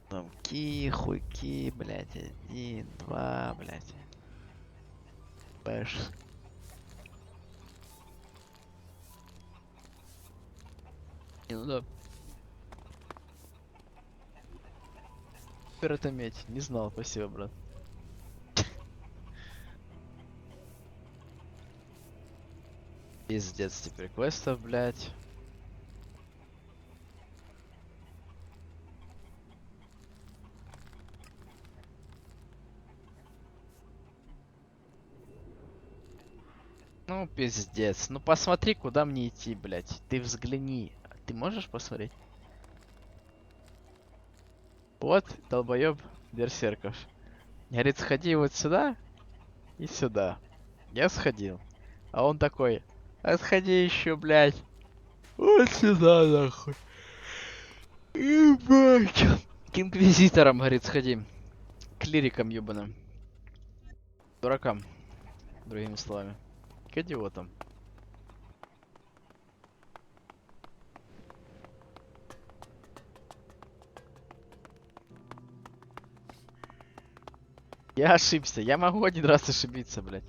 Замки, хуйки, блядь. 1, 2, блядь. Бэш. Ну да. Теперь это медь. Не знал, спасибо, брат. Пиздец теперь квестов, блядь. Ну, пиздец. Ну, посмотри, куда мне идти, блядь. Ты взгляни. Ты можешь посмотреть? Вот, долбоёб берсерков. Говорит, сходи вот сюда и сюда. Я сходил. А он такой, а сходи еще, блядь. Вот сюда, нахуй. Ебать. К инквизиторам, говорит, сходи. К лирикам ебаным. Дуракам. Другими словами. К идиотам. Я ошибся. Я могу один раз ошибиться, блядь.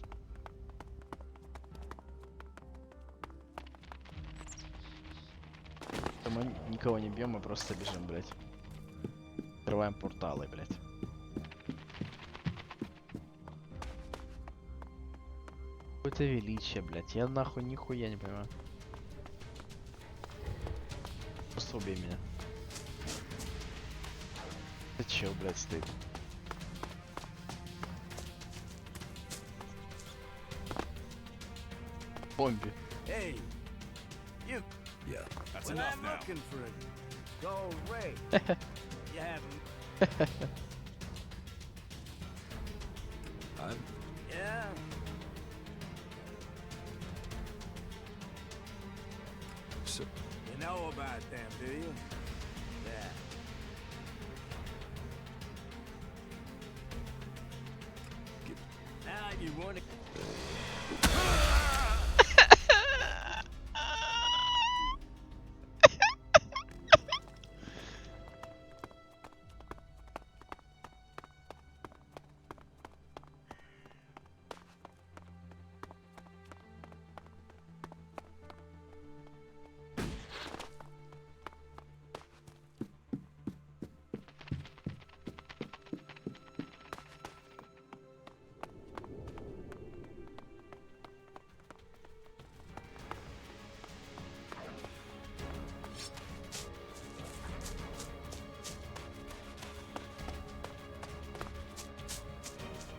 никого не бьем, мы просто бежим, блядь. Открываем порталы, блядь. Какое-то величие, блядь. Я нахуй нихуя не понимаю. Просто убей меня. Ты чё, блядь, стоит? Бомби. Hey, you. Yeah. That's Well, enough I'm now. looking for a gold ring. You haven't. Yeah. So, You know about them, do you? Yeah. Now you want to.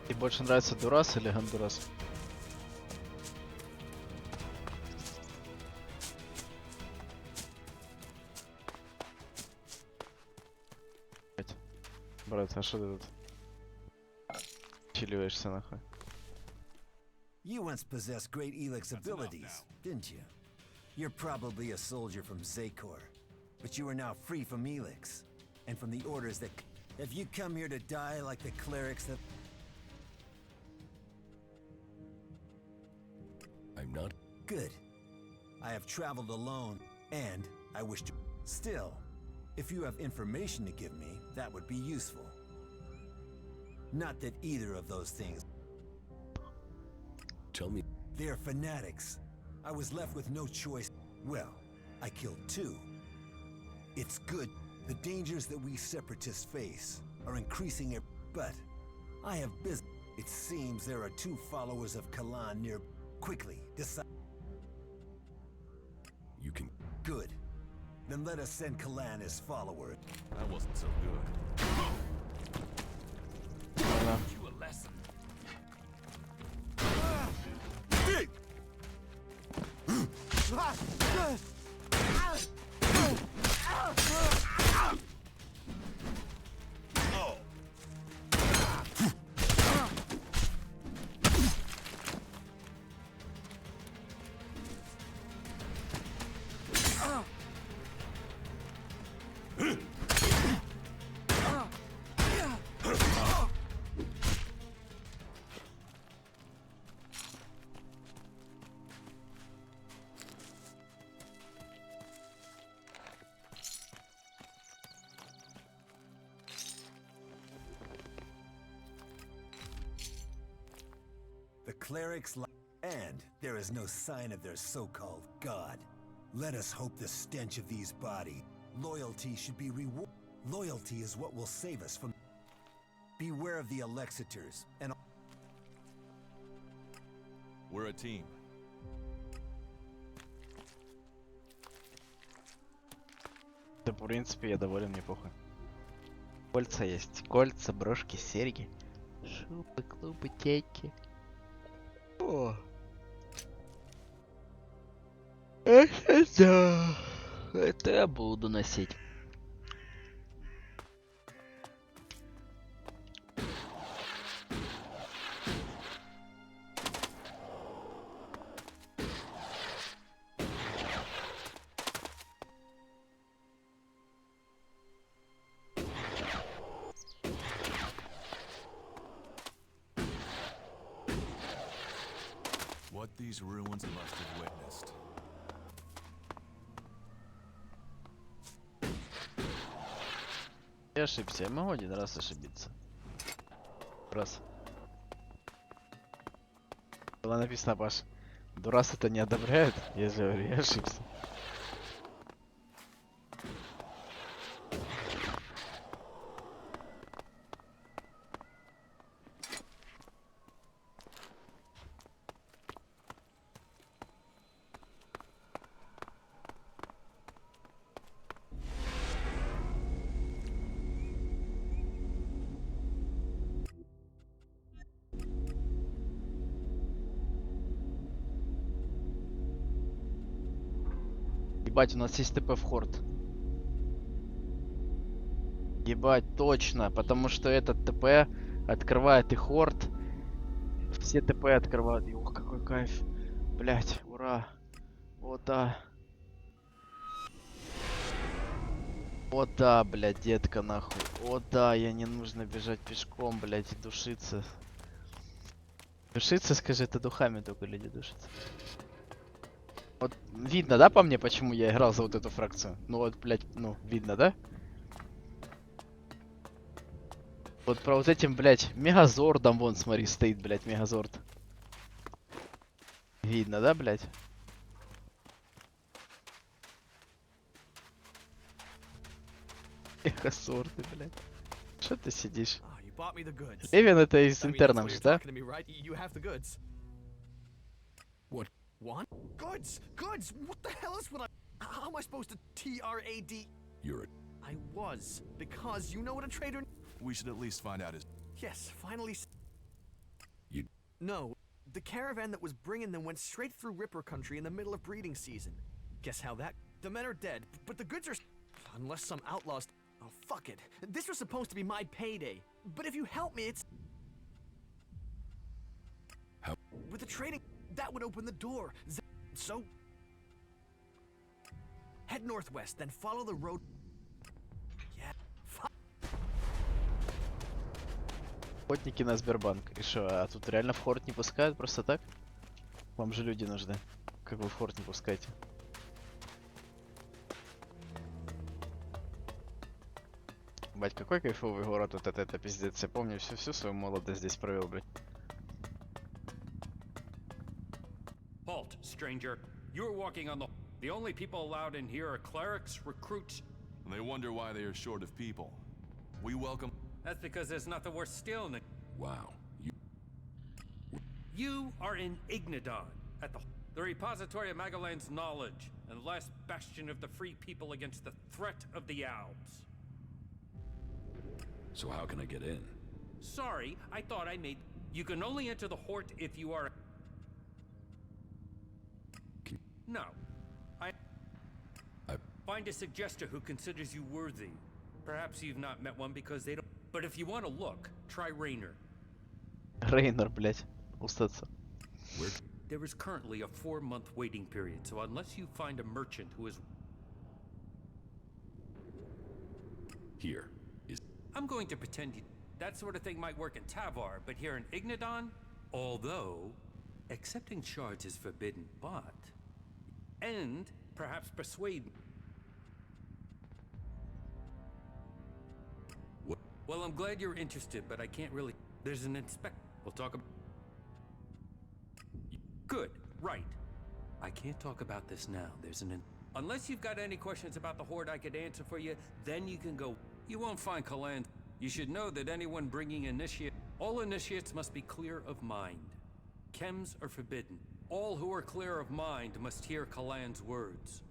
Тебе больше нравится Дурас или Гондурас? Брат, а что ты тут чиливаешься нахуй? You once possessed great ELEX abilities, didn't you? You're probably a soldier from Zakor, but you are now free from ELEX, and from the orders that... If you come here to die like the clerics that... I'm not. Good. I have traveled alone, and I wish to... Still, if you have information to give me, that would be useful. Not that either of those things... Tell me. They're fanatics. I was left with no choice. Well, I killed two. It's good. The dangers that we separatists face are increasing but I have business. It seems there are two followers of Kalan near. Quickly, decide. You can. Good. Then let us send Kalan as follower. That wasn't so good. Teach you a lesson. The clerics and there is no sign of their so-called god. Let us hope the stench of these bodies. Loyalty should be rewarded. Loyalty is what will save us from... Beware of the Alexiters and... We're a team. Да, в принципе, я доволен, мне похуй. Кольца есть. Кольца, брошки, серьги. Шубы, клубы, кейки. О. Это да. Это я буду носить. What these ruins must have witnessed. Я ошибся, я могу один раз ошибиться. Раз. Было написано, Паш. Дурас это не одобряет. Я же говорю, я ошибся. Ебать, у нас есть ТП в хорд. Ебать, точно, потому что этот ТП открывает и хорд. Все ТП открывают. И, ох, какой кайф. Блять, ура. О, да. О, да, блядь, детка, нахуй. О, да, я не нужно бежать пешком, блядь, и душиться. Душиться, скажи, это духами только люди душатся. Вот видно, да, по мне, почему я играл за вот эту фракцию? Ну вот, блядь, ну, видно, да? Вот про вот этим, блядь, мегазордом, вон, смотри, стоит, блядь, мегазорд. Видно, да, блядь? Мегазорды, блядь. Что ты сидишь? Oh, you bought me the goods. Левин это из I mean, that's интернов why же, you're да? talking to me, right? You have the goods. What? Want? Goods! Goods! What the hell is what I... How am I supposed to T-R-A-D... You're a... I was, because you know what a trader... We should at least find out his... Yes, finally... You... No, the caravan that was bringing them went straight through Ripper country in the middle of breeding season. Guess how that... The men are dead, but the goods are... Unless some outlaws... Oh, fuck it. This was supposed to be my payday. But if you help me, it's... How... With the trading, that would open the door. So... Head northwest, then follow the road... Yeah, Охотники на Сбербанк. И шо, а тут реально в хорд не пускают просто так? Вам же люди нужны. Как вы в хорд не пускаете? Бать, какой кайфовый город вот это пиздец. Я помню всю свою молодость здесь провел, блядь. Halt, stranger. You're walking on the... The only people allowed in here are clerics, recruits... They wonder why they are short of people. We welcome... That's because there's nothing worth stealing. Wow. You are in Ignadon, at the repository of Magalan's knowledge, and the last bastion of the free people against the threat of the Alps. So how can I get in? Sorry, I thought I made... You can only enter the Hort if you are... No. I find a suggester who considers you worthy. Perhaps you've not met one because they don't... But if you want to look, try Raynor. Рейнер, блядь. Устаться. There is currently a 4-month waiting period, so unless you find a merchant who is... Here. I'm going to pretend that sort of thing might work in Tavar, but here in Ignadon, although accepting shards is forbidden, but... And perhaps persuade... What? Well, I'm glad you're interested, but I can't really... There's an inspect... We'll talk about... Good, right. I can't talk about this now. There's an... Unless you've got any questions about the Horde I could answer for you, then you can go... You won't find Kalan. You should know that anyone bringing initiate... All initiates must be clear of mind. Chems are forbidden. All who are clear of mind must hear Kalan's words.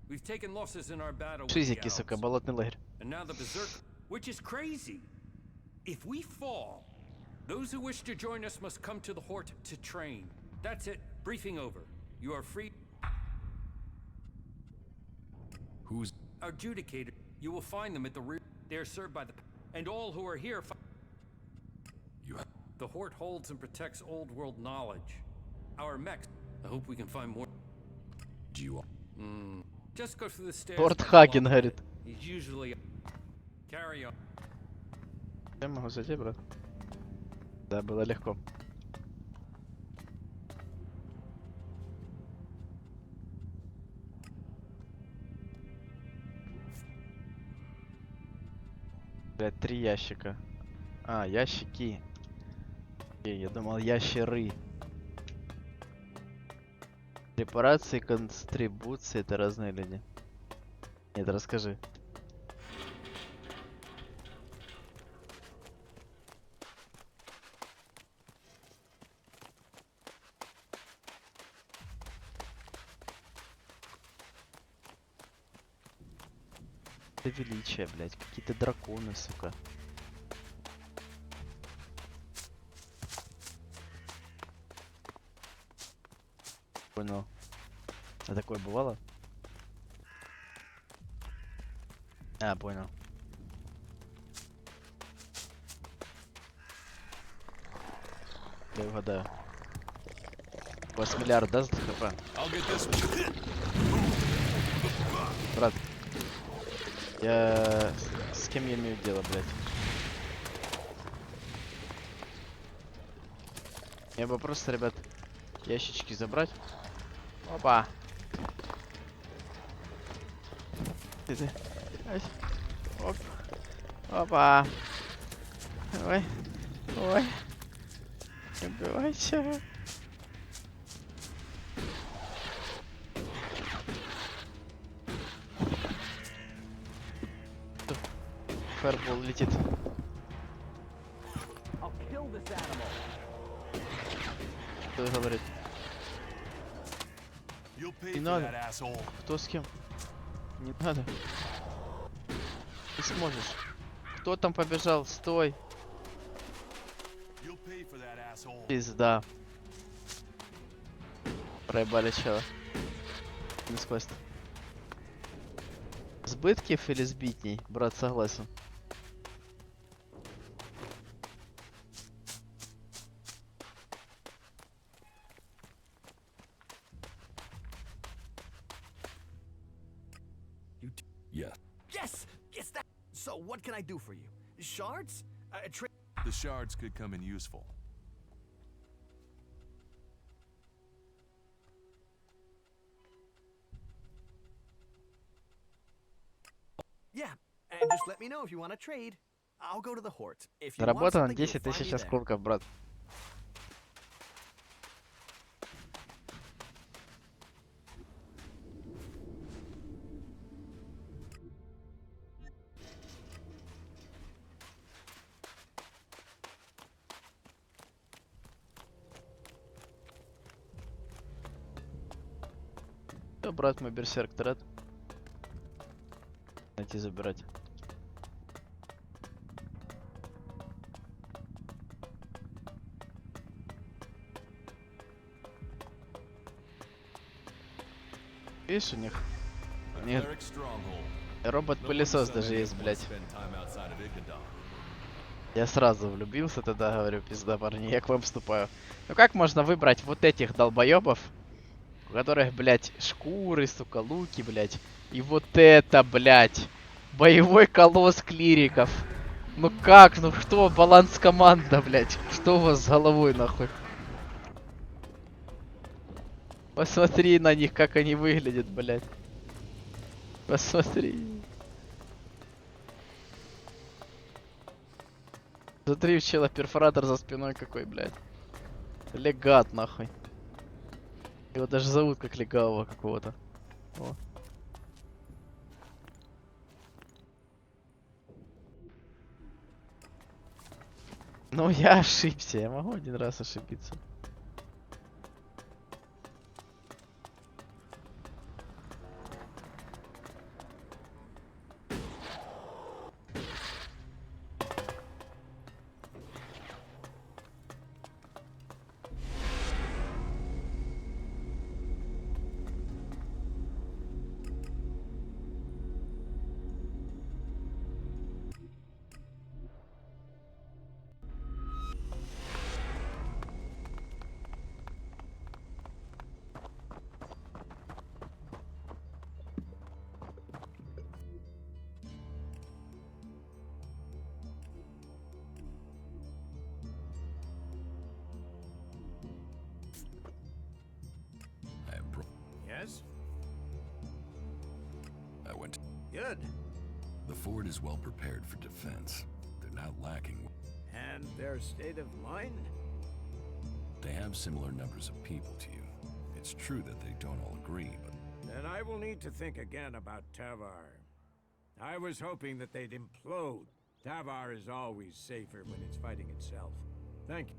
We've taken losses in our battle with the Шизики, сука, Alps. болотный лагерь. And now the Berserk, which is crazy. If we fall, those who wish to join us must come to the Hort to train. That's it. Briefing over. You are free. Who's... Our adjudicator. You will find them at the rear. They are served by the... And all who are here... You have... The Hort holds and protects old world knowledge. Our mechs... I hope we can find more... Do you... Just go through the stairs... Торт Хаген, говорит. He's usually... Carry on. Я могу зайти, брат? Да, было легко. Блядь, 3 ящика. А, ящики. Я думал, ящеры. Репарации, контрибуции — это разные люди. Нет, расскажи. Это величие, блядь, какие-то драконы, сука. Понял. А такое бывало? А, понял. Я угадаю. 8 миллиард даст хп? Брат, я... С кем я имею дело, блядь? Я бы просто, ребят, ящички забрать. Опа! Ты. Ай. Оп. Опа! Ой. Ой. Не убивайся. Фаербол летит. Кто говорит? Не надо. Кто с кем? Не надо. Ты сможешь. Кто там побежал? Стой. Пизда. Проебали чела. Минус квест. Сбыткив или сбитней? Брат, согласен. Yeah. Yes! It's that! So, what can I do for you? Shards? The shards could come in useful. Yeah, and just let me know if you want to trade. I'll go to the Hort. If you want Заработано something, you'll 10 find me тысяч there. осколков, брат. Да, брат, мой берсерк тред. Найти забирать. Видишь, у них робот-пылесос даже есть, блядь. Я сразу влюбился тогда, говорю, пизда, парни, я к вам вступаю. Ну как можно выбрать вот этих долбоебов, у которых, блядь, шкуры, сука, луки, блядь, и вот это, блядь, боевой колосс клириков. Ну как, ну что, баланс команда, блядь, что у вас с головой, нахуй? Посмотри на них, как они выглядят, блядь. Посмотри. Смотри, у чела перфоратор за спиной какой, блядь. Легат, нахуй. Его даже зовут как легавого какого-то. О. Ну, я ошибся, я могу один раз ошибиться. Yes? I went. Good. The fort is well prepared for defense. They're not lacking. And their state of mind? They have similar numbers of people to you. It's true that they don't all agree, but... Then I will need to think again about Tavar. I was hoping that they'd implode. Tavar is always safer when it's fighting itself. Thank you.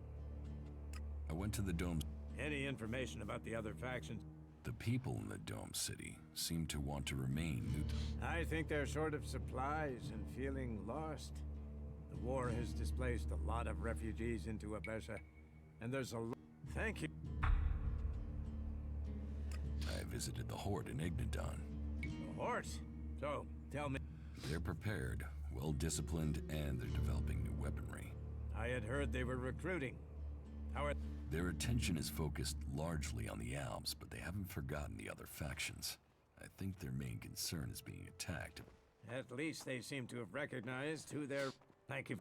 I went to the Dome. Any information about the other factions? The people in the Dome City seem to want to remain neutral. I think they're short of supplies and feeling lost. The war has displaced a lot of refugees into Abesha, and there's a lot... Thank you. I visited the Horde in Ignadon. The horse? So, tell me... They're prepared, well-disciplined, and they're developing new weaponry. I had heard they were recruiting. How are... Their attention is focused largely on the Alps, but they haven't forgotten the other factions. I think their main concern is being attacked. At least they seem to have recognized who they're... Thank you.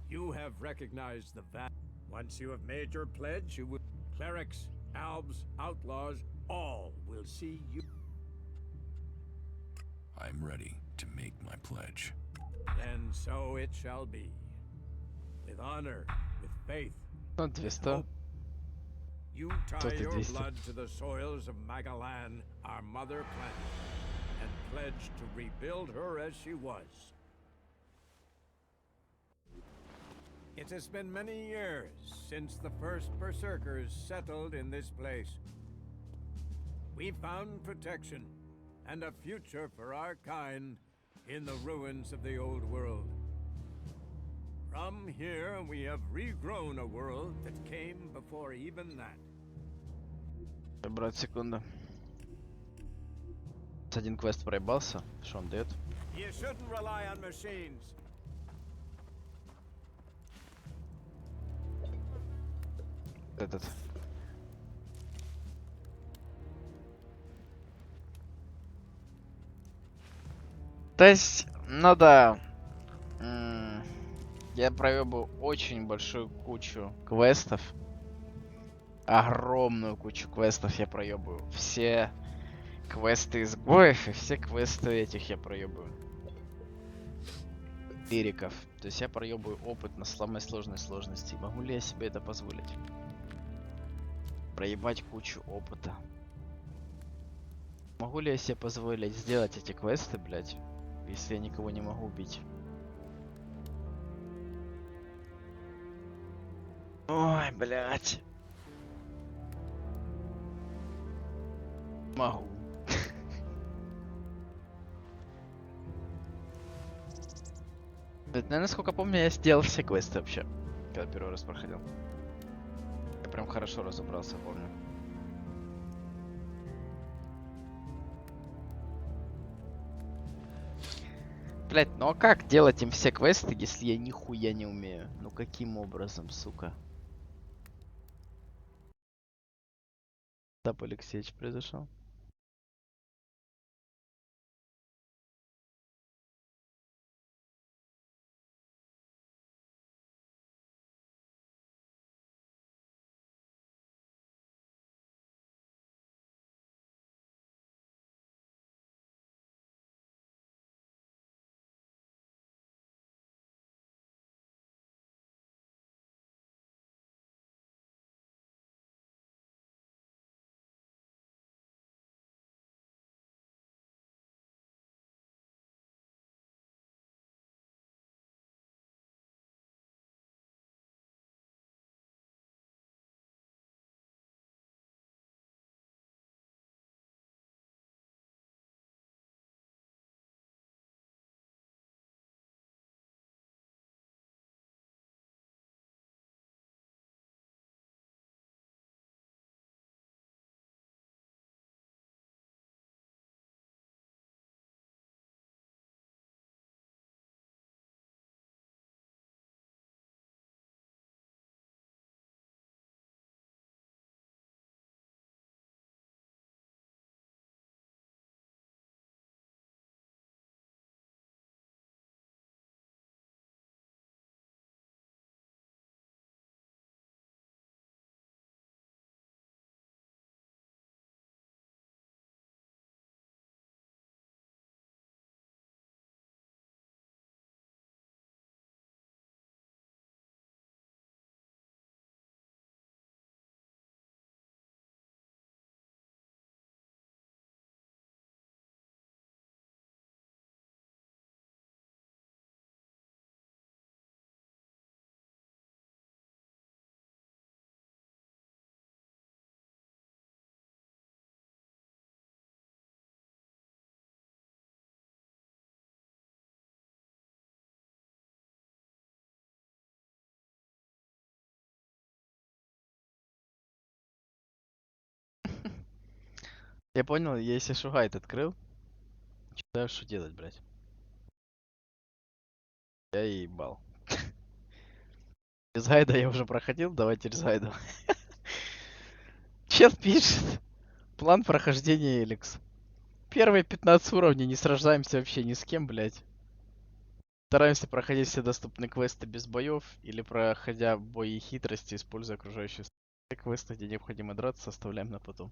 You have recognized the Once you have made your pledge, you will... Clerics, albs, outlaws, all will see you. I'm ready to make my pledge. And so it shall be. With honor, with faith, Ну, with 200. hope. You tie Тут и your 200. blood to the soils of Magalan, our mother planet, and pledge to rebuild her as she was. It has been many years since the first Berserkers settled in this place. We found protection and a future for our kind in the ruins of the old world. From here, we have regrown a world that came before even that. Брат, секунду. Один квест проебался. Что он дает? You shouldn't rely on machines. Этот. То есть, ну да. Я проебаю очень большую кучу квестов. Огромную кучу квестов я проебаю. Все квесты изгоев и все квесты этих я проебаю. Лириков. То есть я проебаю опыт на самой сложной сложности. Могу ли я себе это позволить? Проебать кучу опыта. Могу ли я себе позволить сделать эти квесты, блять, если я никого не могу убить? Ой, блять. Могу. Наверное, насколько помню, я сделал все квесты вообще, когда первый раз проходил. Я прям хорошо разобрался, помню. Блять, ну а как делать им все квесты, если я нихуя не умею? Ну каким образом, сука? Да, Алексеевич произошел. Я понял, я если шугайт открыл, считаю, что делать, блядь. Я ебал. Без гайда я уже проходил, давайте без гайда. Чел пишет. План прохождения ELEX. Первые 15 уровней не сражаемся вообще ни с кем, блядь. Стараемся проходить все доступные квесты без боев, или проходя бои и хитрости, используя окружающую среду. Все квесты, где необходимо драться, оставляем на потом.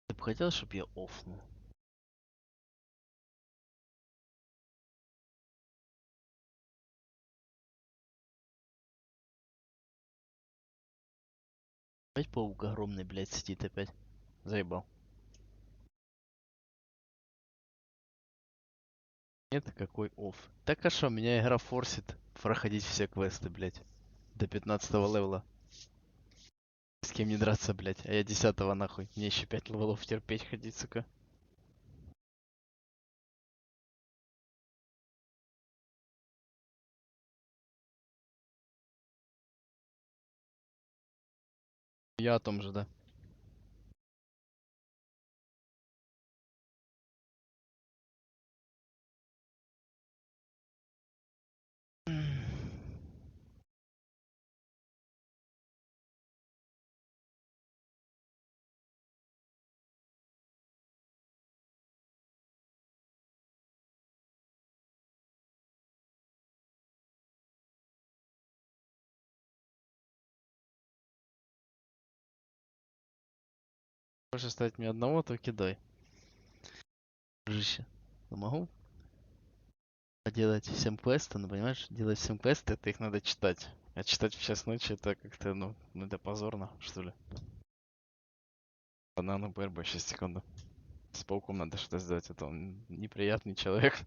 Ты бы хотел, чтобы я офнул? Опять паук огромный, блядь, сидит опять. Заебал. Нет, какой офф. Так а шо, меня игра форсит проходить все квесты, блядь. До 15 левела. С кем не драться, блядь. А я 10 нахуй. Мне еще 5 левелов терпеть ходить, сука. Я о том же, да. Хочешь стать мне одного, то кидай. Дружище. Ну, могу делать всем квесты, но понимаешь, делать всем квесты, это их надо читать. А читать в час ночи это как-то, ну это позорно, что ли. Ладно, ну БРБ, сейчас секунду. С пауком надо что-то сделать, это он неприятный человек.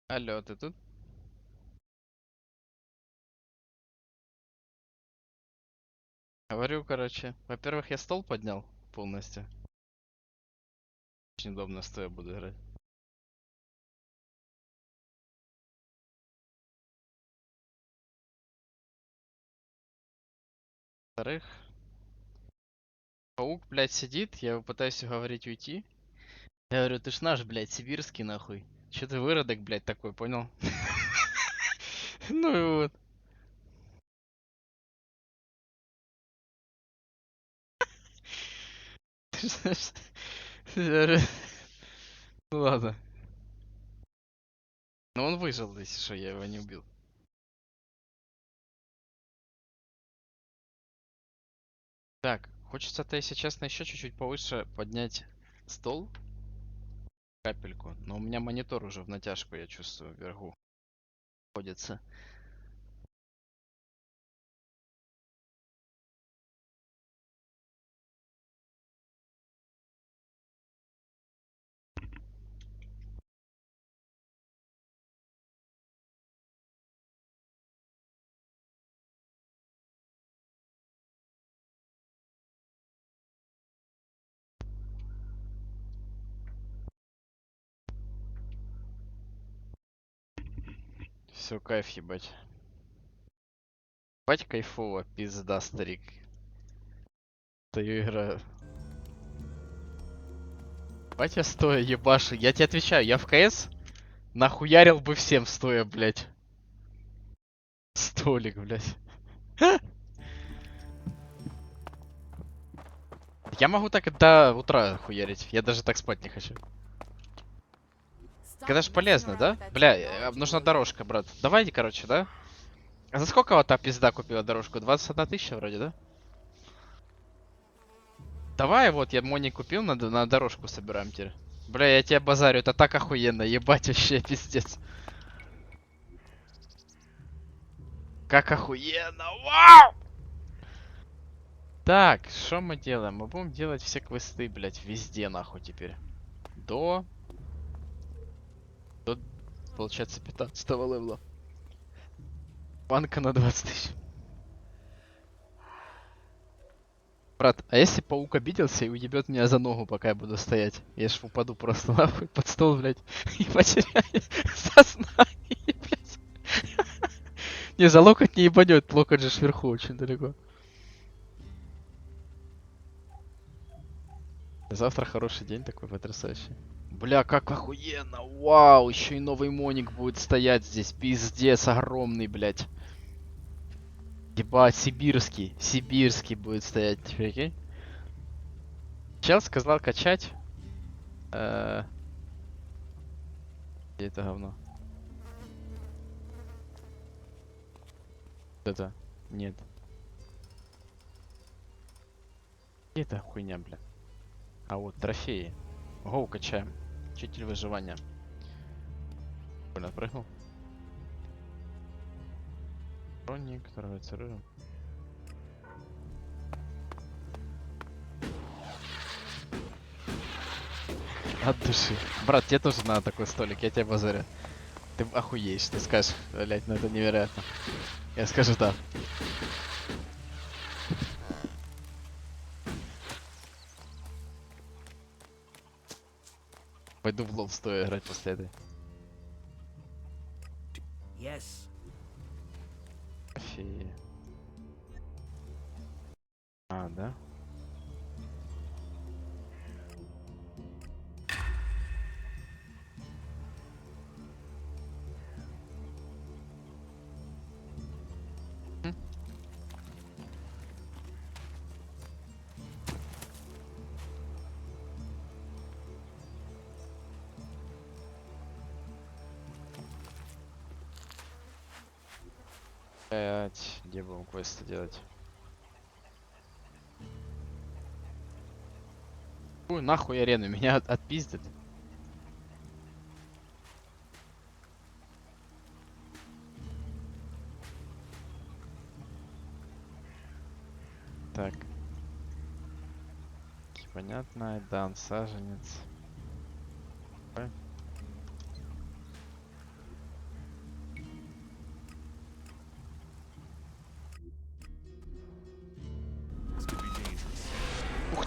Алло, ты тут? Говорю, короче. Во-первых, я стол поднял полностью. Очень удобно стоя буду играть. Во-вторых, паук, блядь, сидит, я его пытаюсь уговорить уйти. Я говорю, ты ж наш, блядь, сибирский, нахуй. Че ты выродок, блядь, такой, понял? Ну и вот. Я говорю, ну ладно. Но он выжил, если что, я его не убил. Так, хочется-то, если честно, еще чуть-чуть повыше поднять стол. Капельку. Но у меня монитор уже в натяжку, я чувствую, вверху находится. Все, кайф, ебать. Ебать кайфово, пизда, старик. Стою играю. Ебать я стоя ебашу. Я тебе отвечаю, я в КС нахуярил бы всем стоя, блядь. Столик, блядь. Я могу так и до утра хуярить. Я даже так спать не хочу. Это ж полезно, да? Бля, нужна дорожка, брат. Давайте, короче, да? А за сколько вот та пизда купила дорожку? 21 тысяча вроде, да? Давай, вот, я Мони купил, на дорожку собираем теперь. Бля, я тебя базарю, это так охуенно, ебать вообще, пиздец. Как охуенно, вау! Так, что мы делаем? Мы будем делать все квесты, блять, везде нахуй теперь. До, получается, 15-го левела. Банка на 20 тысяч. Брат, а если паук обиделся и уебет меня за ногу, пока я буду стоять? Я ж упаду просто нахуй под стол, блядь, и потеряю сознание, блядь. Не, за локоть не ебанет, локоть же сверху очень далеко. Завтра хороший день такой потрясающий. Бля, как охуенно, вау, еще и новый моник будет стоять здесь, пиздец огромный, блядь. Ебать, сибирский будет стоять, прикинь. Чел сказал качать. Где это говно? Это? Нет. Где это хуйня, бля? А вот трофеи. Гоу, качаем. Учитель выживания. Больно прыгнул. Броник, торговец оружием. От души. Брат, тебе тоже надо такой столик, я тебя базарю. Ты охуеешь, ты скажешь, блять, ну это невероятно. Я скажу да. Пойду в лол стоя играть после этой. Yes. Трофеи. А, да? Блять, где будем квесты делать? Ой, нахуй арену, меня отпиздят. Так. Понятно, дан саженец. Ой.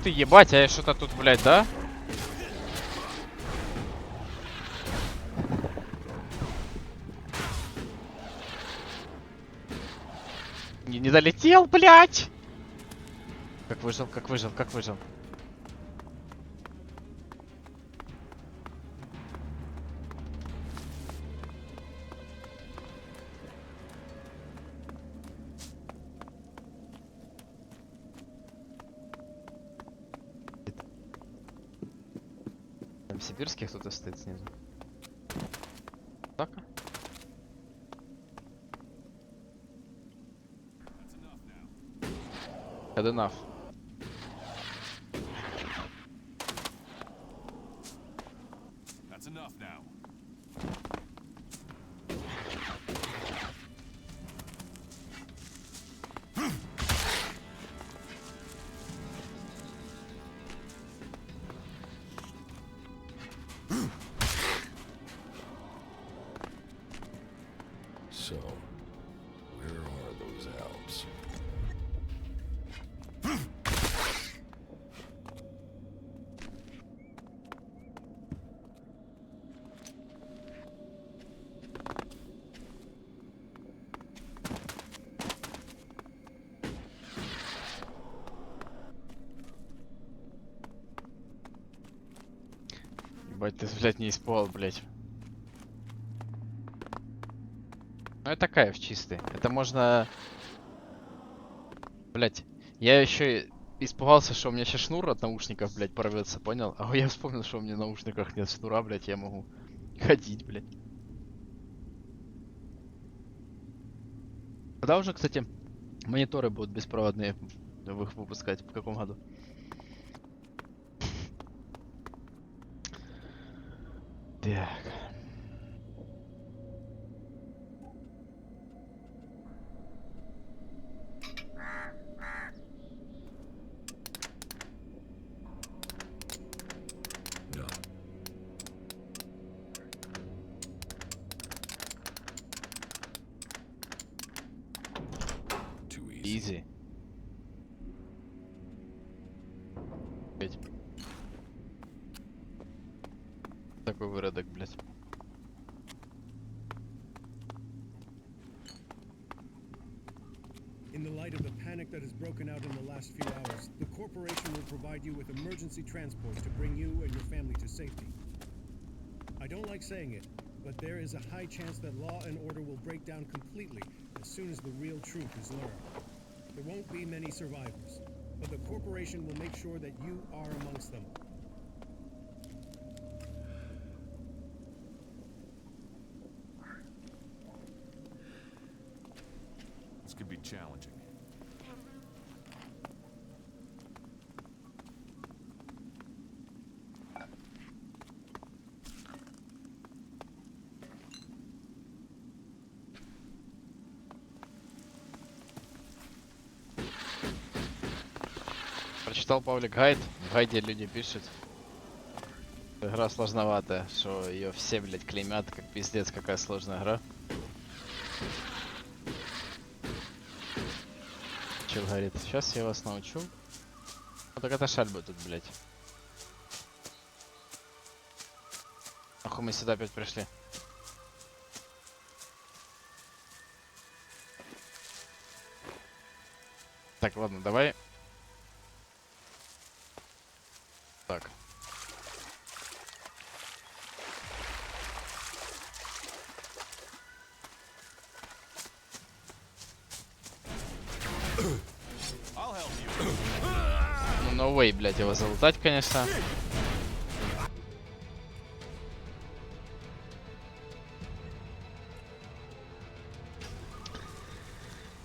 ты, ебать, а я что-то тут, блядь, да? Не долетел, блядь! Как выжил, как выжил, как выжил. Там сибирский кто-то стоит снизу. Так? Had enough. That's enough now. So, where are those Alps? Ебать, ты, блядь, не испугал, блядь. Ну это кайф чистый. Это можно... Блядь, я еще испугался, что у меня сейчас шнур от наушников, блядь, порвется, понял? А я вспомнил, что у меня в наушниках нет шнура, блядь, я могу ходить, блядь. Когда уже, кстати, мониторы будут беспроводные выпускать? В каком году? Так. No. Too easy. Easy. Блядь. Такой выродок, блядь. In the light of the panic that has broken out in the last few hours, the corporation will provide you with emergency transport to bring you and your family to safety. I don't like saying it, but there is a high chance that law and order will break down completely as soon as the real truth is learned. There won't be many survivors, but the corporation will make sure that you are amongst them. This could be challenging. Прочитал Павлик гайд. В гайде люди пишут. Игра сложноватая, что ее все, блядь, клеймят, как пиздец, какая сложная игра. Чел говорит, сейчас я вас научу. Ну так это шальба тут, блядь. Нахуй мы сюда опять пришли. Так, ладно, давай. Так. Ну, no way, блядь, его залутать, конечно.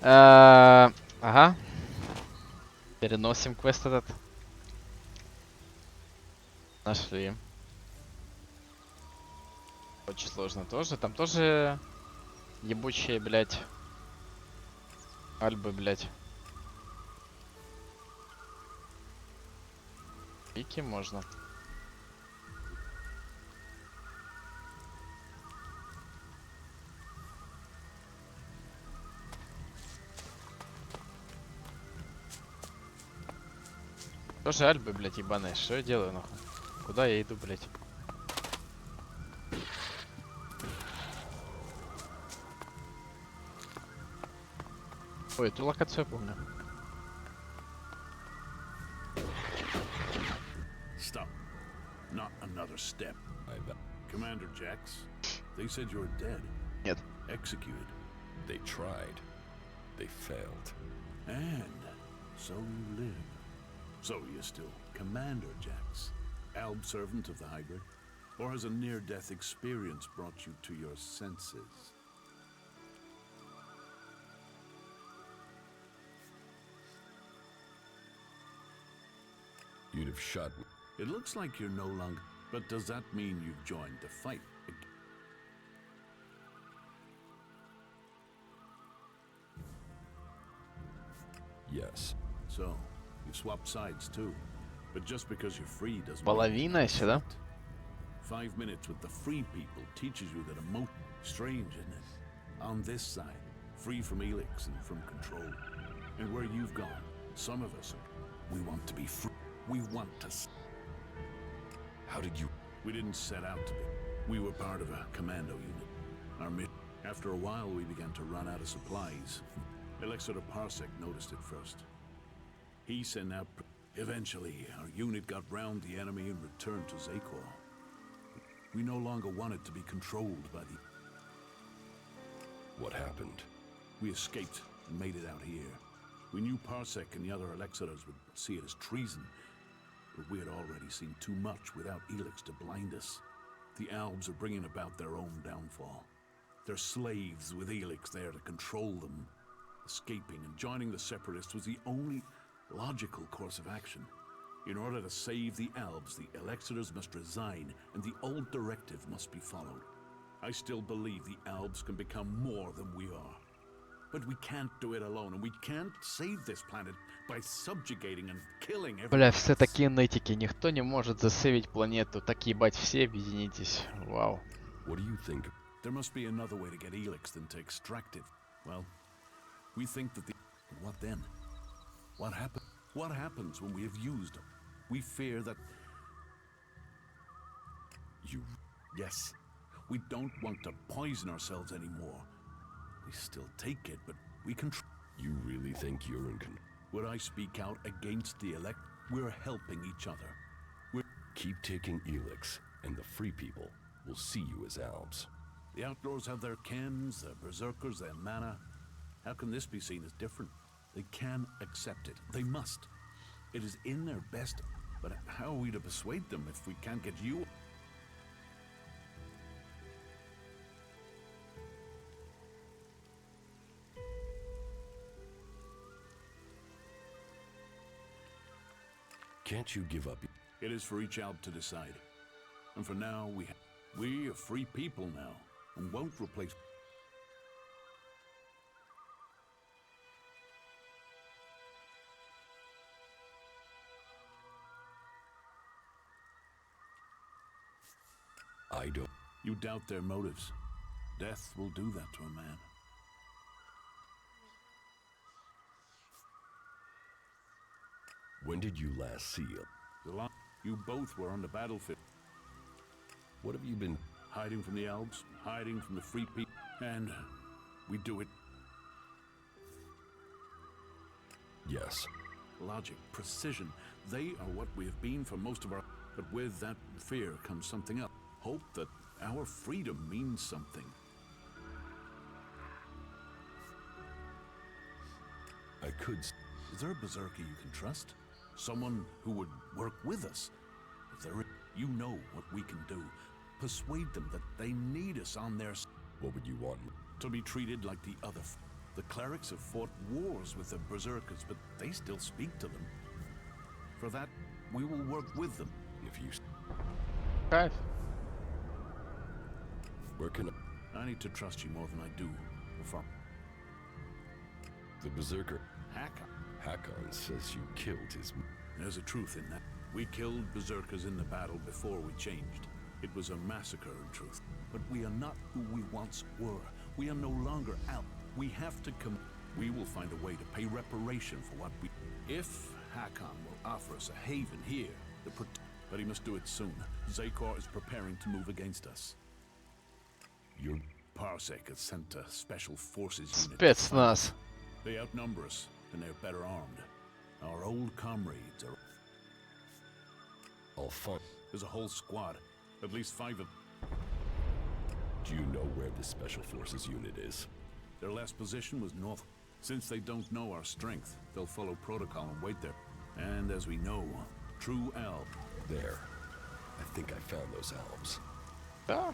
Ага. Переносим квест этот. Нашли. Очень сложно тоже. Там тоже ебучие, блядь. Альбы, блядь. Пики можно. Тоже альбы, блядь, ебаные. Что я делаю, нахуй? Куда я иду, блядь? Ой, эту локацию я помню. Stop. Not another step. Commander Jax, they said you're dead. Нет. Executed. They tried. They failed. And so you live. So you're still Commander Jax, Alb servant of the hybrid? Or has a near-death experience brought you to your senses? You'd have shot me. It looks like you're no longer... But does that mean you've joined the fight? Yes. So, you've swapped sides too. But just because you're free doesn't Половина еще, да? 5 minutes with the free people teaches you that strange, isn't it? On this side, free from ELEX and from control. And where you've gone, some of us, we want to be free. We want to... How did you... We didn't set out to be. We were part of a commando unit. Our mission. After a while, we began to run out of supplies. Elexir Parsec noticed it first. He sent out... Eventually, our unit got round the enemy and returned to Zakor. We no longer wanted to be controlled by the... What happened? We escaped and made it out here. We knew Parsec and the other Elexirs would see it as treason, but we had already seen too much without ELEX to blind us. The Albs are bringing about their own downfall. They're slaves with ELEX there to control them. Escaping and joining the Separatists was the only logical course of action. In order to save the Albs, the Elexirs must resign, and the old directive must be followed. I still believe the Albs can become more than we are. But we can't do it alone, and we can't save this planet by subjugating and killing everyone. Бля, все такие нытики. Никто не может засейвить планету. Так ебать, все объединитесь. Вау. What do you think? There must be another way to get ELEX than to extract it. Well, we think that the... What then? What happens? What happens when we have used them? We fear that... You... Yes. We don't want to poison ourselves anymore. We still take it, but we can... You really think you're in control? Would I speak out against the elect? We're helping each other. Keep taking ELEX, and the free people will see you as Albs. The outlaws have their Kens, their berserkers, their mana. How can this be seen as different? They can accept it. They must. It is in their best. But how are we to persuade them if we can't get you? Can't you give up? It is for each Alb to decide. And for now, we are free people now, and won't replace... I don't... You doubt their motives. Death will do that to a man. When did you last see him? You both were on the battlefield. What have you been... Hiding from the Albs, hiding from the free people, and we do it. Yes. Logic, precision, they are what we have been for most of our... But with that fear comes something else. Hope that our freedom means something. I could... Is there a berserker you can trust? Someone who would work with us? If there is, you know what we can do. Persuade them that they need us on their... What would you want? To be treated like the other... The clerics have fought wars with the berserkers, but they still speak to them. For that, we will work with them. If you... Кайф. Where can I need to trust you more than I do before... The berserker... Hakon says you killed his... There's a truth in that. We killed berserkers in the battle before we changed. It was a massacre in truth. But we are not who we once were. We are no longer out. We have to come... We will find a way to pay reparation for what we... If Hakon will offer us a haven here. But he must do it soon. Zakor is preparing to move against us. Your Parsec has sent a special forces unit. Спецназ. They outnumber us, and they're better armed. Our old comrades are all fun. There's a whole squad, at least 5 of. Do you know where the special forces unit is? Their last position was north. Since they don't know our strength, they'll follow protocol and wait there. And as we know, true elf. There. I think I found those elves. Ah.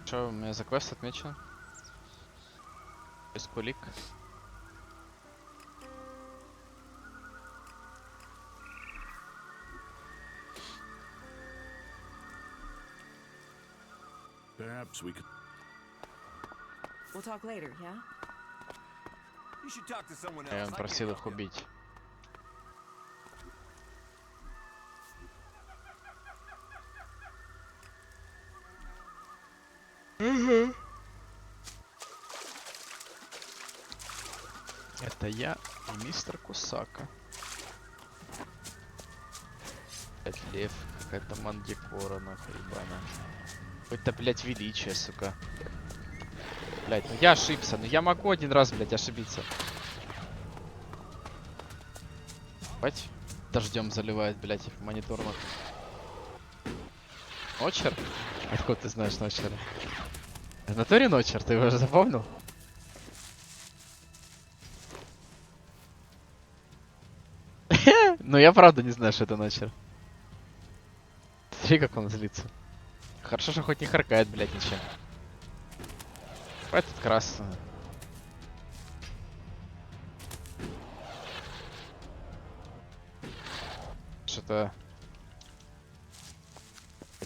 Что, у меня за квест отмечен? Без кулик. Perhaps we could. We'll talk later, yeah? You should talk to someone Я else. он I просил can их help you. убить. Это я и мистер Кусака. Блять, лев, какая-то мандикора, нахуй, ебаная. Это, блять, величие, сука. Блять, ну я ошибся, ну я могу один раз, блять, ошибиться. Бать, дождем заливает, блять, в монитор, нахуй. Ночер? Откуда ты знаешь Ночера? В натуре Ночер, ты его уже запомнил? Ну я правда не знаю, что это Ночер. Смотри, как он злится. Хорошо, что хоть не харкает, блядь, ничем. Этот красный. Что-то...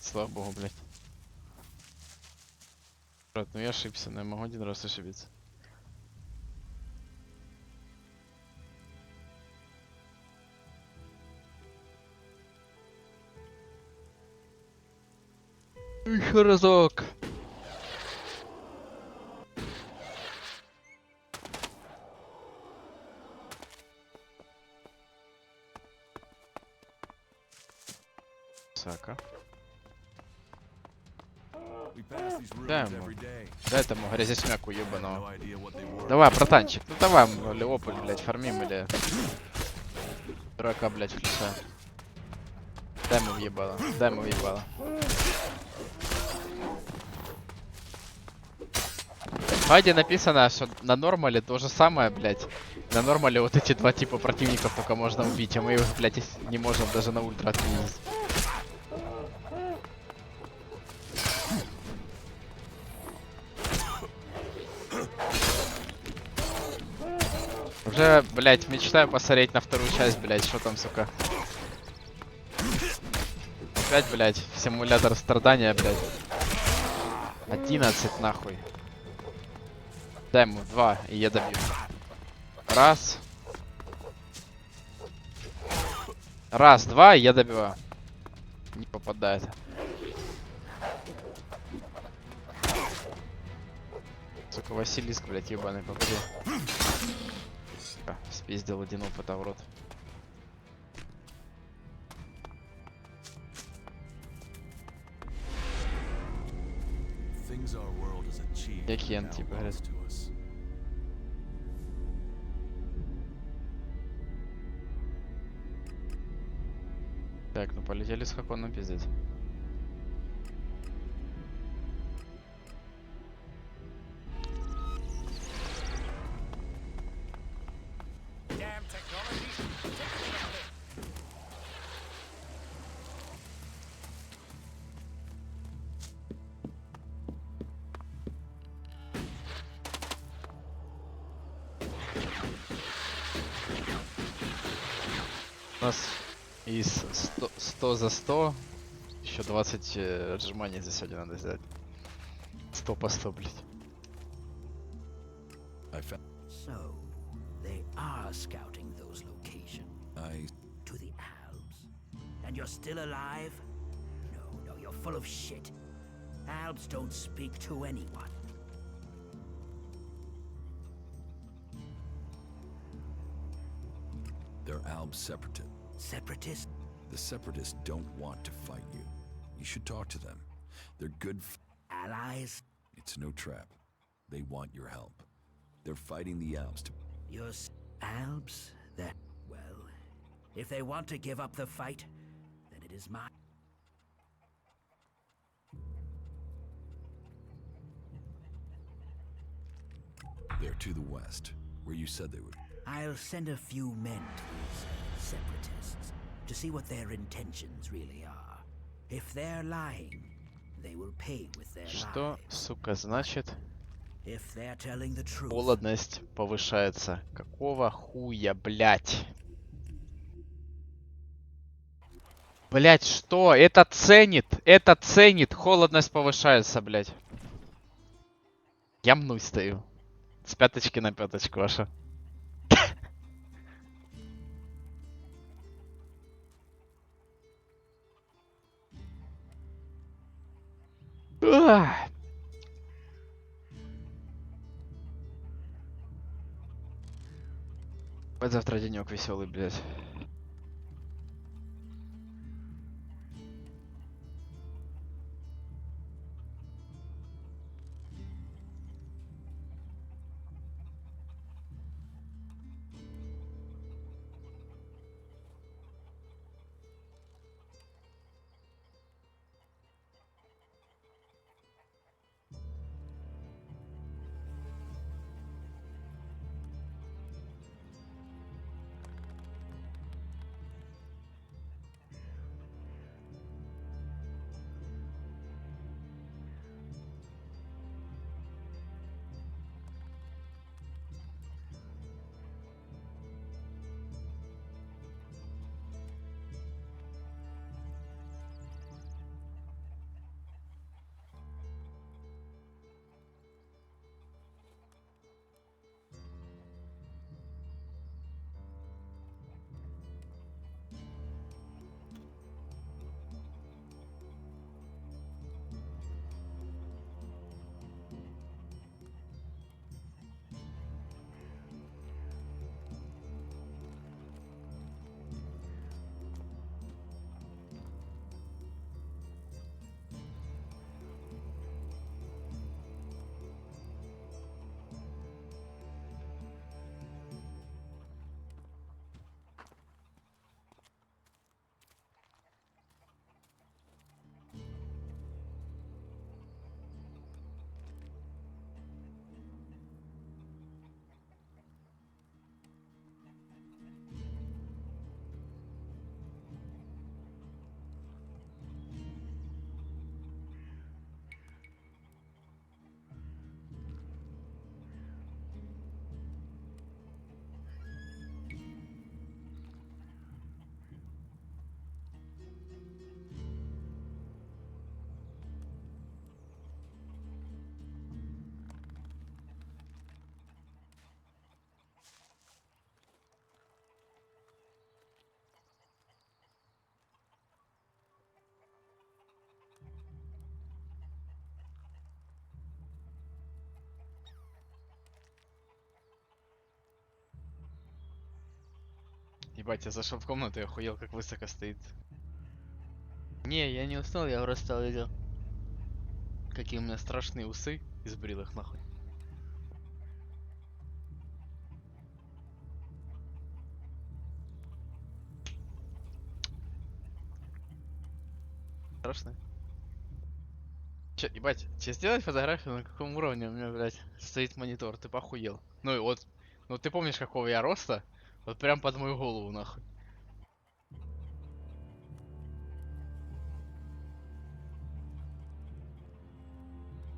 Слава богу, блядь. Брат, ну я ошибся, но я могу один раз ошибиться. Еще разок. Сака. Дай ему. Дай этому грязесмяку ебаного. Давай, братанчик. Ну давай, Леополь, блядь, фармим или... Дурака, блядь, включаем. Дай ему въебало. Дай ему въебало. В хайде написано, что на нормале то же самое, блядь. На нормале вот эти два типа противников только можно убить, а мы их, блядь, не можем даже на ультра отменить. Уже, блядь, мечтаю посмотреть на вторую часть, блядь, что там, сука. Опять, блядь, симулятор страдания, блядь. 11, нахуй. Дай ему 2, и я добью. Раз. Раз, 2, и я добиваю. Не попадает. Сука, Василиск, блядь, ебаный, попади. Спиздил один опыта в рот. Я Кен, типа, говорят. Так, ну полетели с Хаконом пиздец. У нас из 100 за 100, еще 20 отжиманий за сегодня надо сделать. 100 по 100, блядь. I found. So, they are scouting those locations. To the Alps. And you're still alive? No, you're full of shit. Alps don't speak to anyone. They're Alb separatists. Separatists? The separatists don't want to fight you. You should talk to them. They're good allies. It's no trap. They want your help. They're fighting the Alps to... Your Alps? That... Well, if they want to give up the fight, then it is my... They're to the west, where you said they would. I'll send a few men to these separatists to see what their intentions really are. If they're lying, they will pay with their Что, сука, значит? If they're telling the truth. Холодность повышается. Какого хуя, блять? Блять, что? Это ценит! Это ценит! Холодность повышается, блять. Я мнусь стою. С пяточки на пяточку ваша. Вот завтра денек веселый, блядь. Ебать, я зашел в комнату и охуел, как высоко стоит. Не, я не уснул, я просто увидел, какие у меня страшные усы из брилых, нахуй. Страшно. Че, ебать, че сделать фотографию, на каком уровне у меня, блядь, стоит монитор? Ты похуел. Ну и вот, ну ты помнишь, какого я роста? Вот прям под мою голову, нахуй.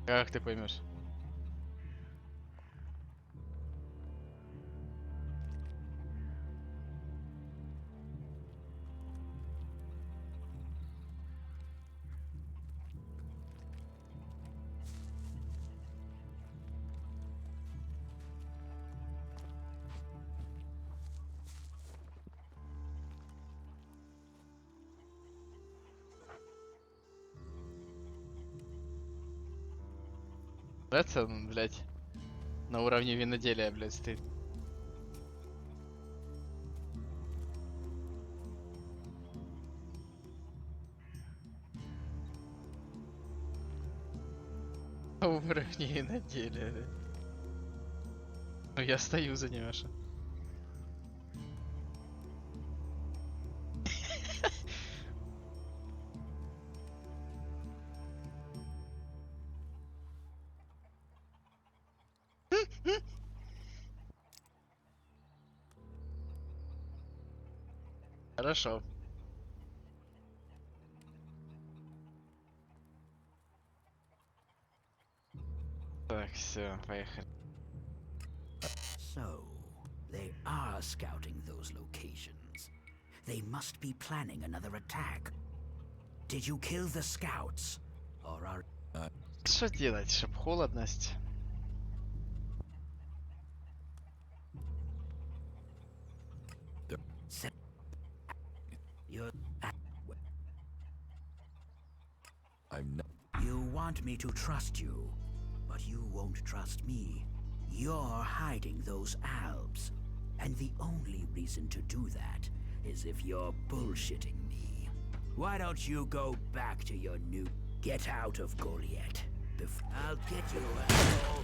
Как ты поймешь? Это, блядь, на уровне виноделия, блядь, стоит. На уровне виноделия, блядь. Ну я стою за ним, Аша. Хорошо. Так, все, поехали. So, they are scouting those locations. They must be planning another attack. Did you kill the scouts? Or are... Что делать, чтоб холодность? You're... I'm not. You want me to trust you, but you won't trust me. You're hiding those Alps, and the only reason to do that is if you're bullshitting me. Why don't you go back to your new... Get out of Goliath. I'll get you, asshole.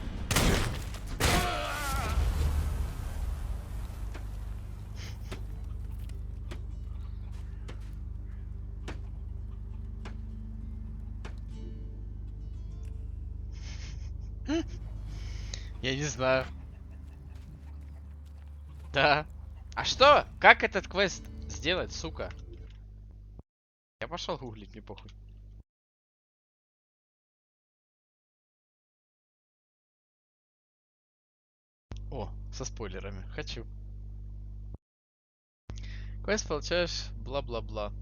Я не знаю. Да. А что? Как этот квест сделать, сука? Я пошел гуглить, мне похуй. О, со спойлерами. Хочу. Квест получаешь, бла-бла-бла.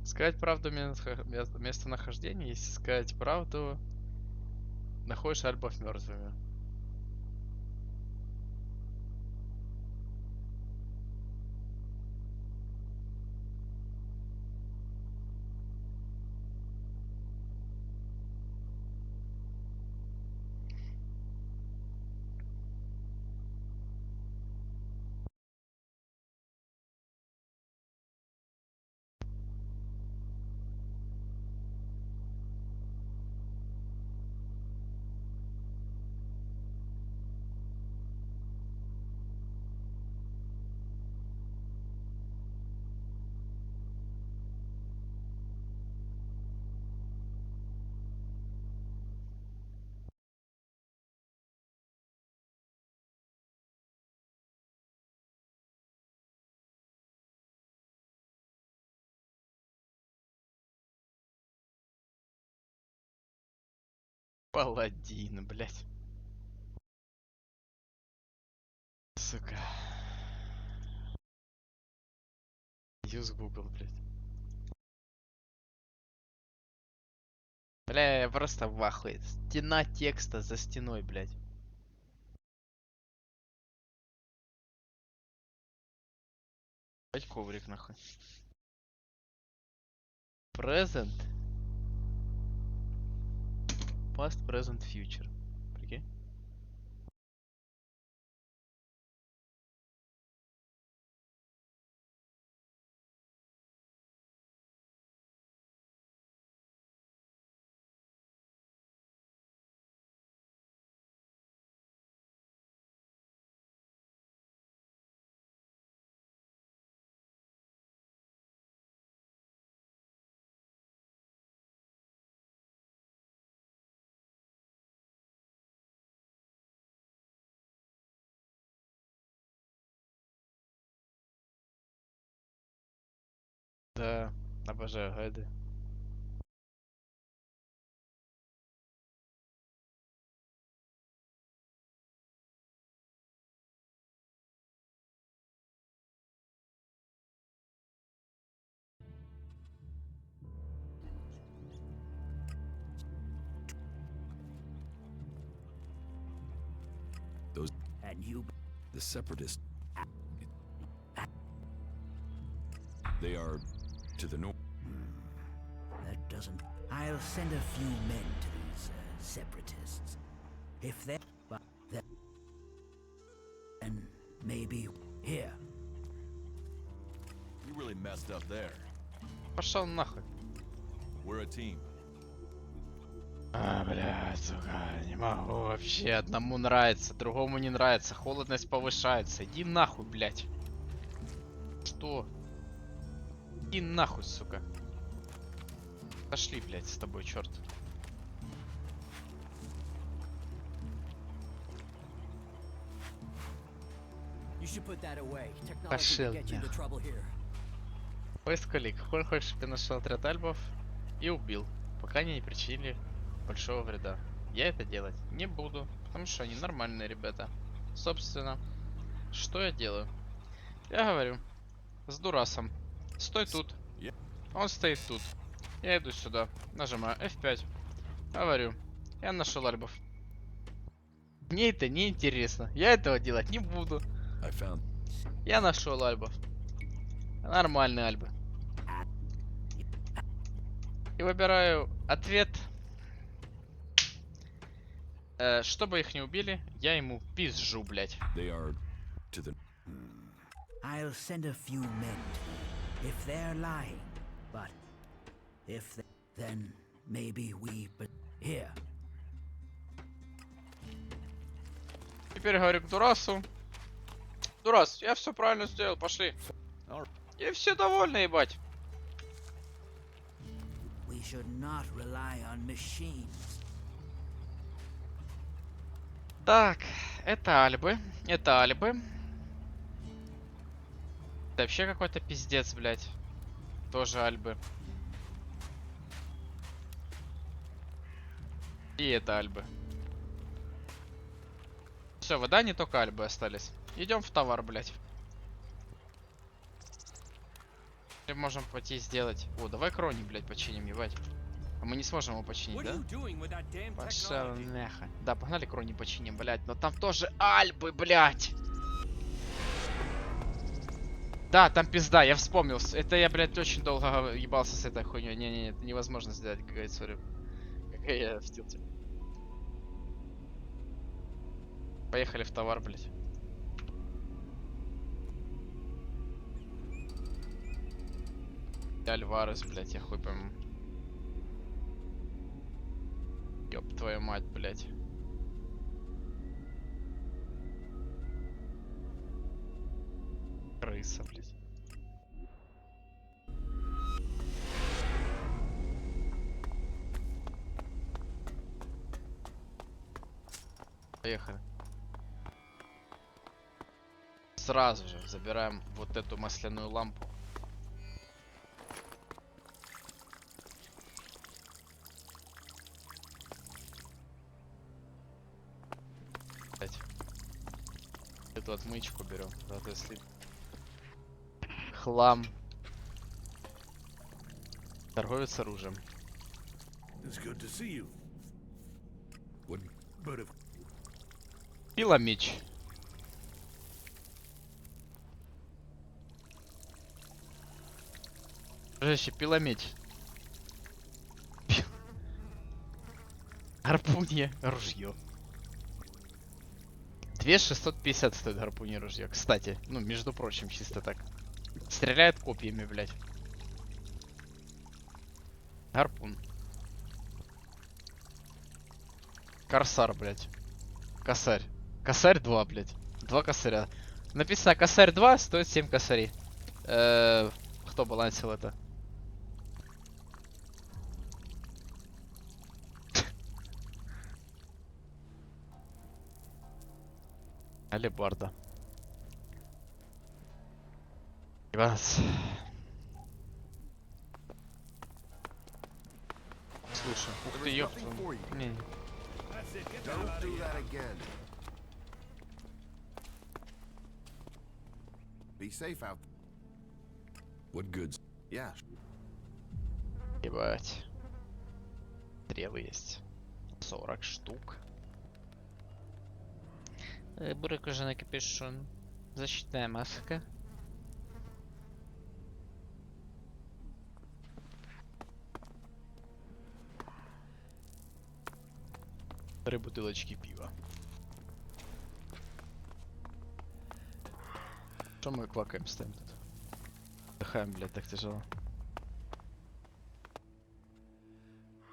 Сказать правду местонахождения, если сказать правду, находишь альбов мертвыми. Паладин, блять. Сука. Юз Google, блять. Бля, я просто в ахуе. Стена текста за стеной, блять. Блять, коврик нахуй. Present. Past, present, future. Прикинь? Да, обожаю гайды. Those... And you... The Separatists... They are to the north. That doesn't... I'll send a few men to these separatists. If they're... then maybe... Here. You really messed up there. Пошел нахуй. We're a team. А, блядь, сука, не могу вообще. Одному нравится, другому не нравится. Холодность повышается. Иди нахуй, блядь. Что? Иди нахуй, сука. Пошли, блядь, с тобой, черт. You should put that away. Technology Пошел, will get you into нахуй. trouble here. Поисковик. Хочешь, чтобы я нашел отряд альбов и убил, пока они не причинили большого вреда. Я это делать не буду, потому что они нормальные ребята. Собственно, что я делаю? Я говорю с Дурасом: стой тут. Он стоит тут. Я иду сюда, нажимаю F5. Говорю: я нашел альбов. Мне это не интересно. Я этого делать не буду. Я нашел альбов. Нормальные альбы. И выбираю ответ. Чтобы их не убили, я ему пизжу, блять. I'll send a few men to them, if they're lying. But if they, then maybe we... But here. Теперь говорю к Дурасу: Дурас, я все правильно сделал, пошли. И все довольны, ебать. We should not rely on machines. Так, это альбы. Это альбы. Это вообще какой-то пиздец, блядь. Тоже альбы. И это альбы. Все, вода, не только альбы остались. Идем в товар, блядь. Мы можем пойти сделать... О, давай крони, блядь, починим, ебать. А мы не сможем его починить, да? Пошел нахуй. Да, погнали крони починим, блядь. Но там тоже альбы, блядь. Да, там пизда, я вспомнил. Это я, блядь, очень долго ебался с этой хуйней. Не-не-не, это невозможно сделать, как говорится, сори. Какая я в тилте. Поехали в товар, блядь. Альварес, блядь, я хуй пойму. Ёб твою мать, блядь. Крыса, блядь. Поехали. Сразу же забираем вот эту масляную лампу. Эту отмычку берем, да, то есть хлам. Торговец оружием. Пиломеч. Жеще, пиломеч. Гарпунье ружье. 2650 стоит гарпунье ружье. Кстати, ну, между прочим, чисто так. Стреляет копьями, блядь. Гарпун. Корсар, блядь. Косарь. Косарь 2, блядь. 2 косаря. Написано косарь 2, стоит 7 косарей. Кто балансил это? Алебарда. Иванс. Слушай, ух ты, ёпта. Не. Don't do that again. Be safe out. What goods? Yeah. Ебать. Стрелы есть. 40 штук. Бурый кожаный капюшон. Защитная маска. 3 бутылочки пива. Что мы квакаем стоим тут? Дыхаем, блядь, так тяжело.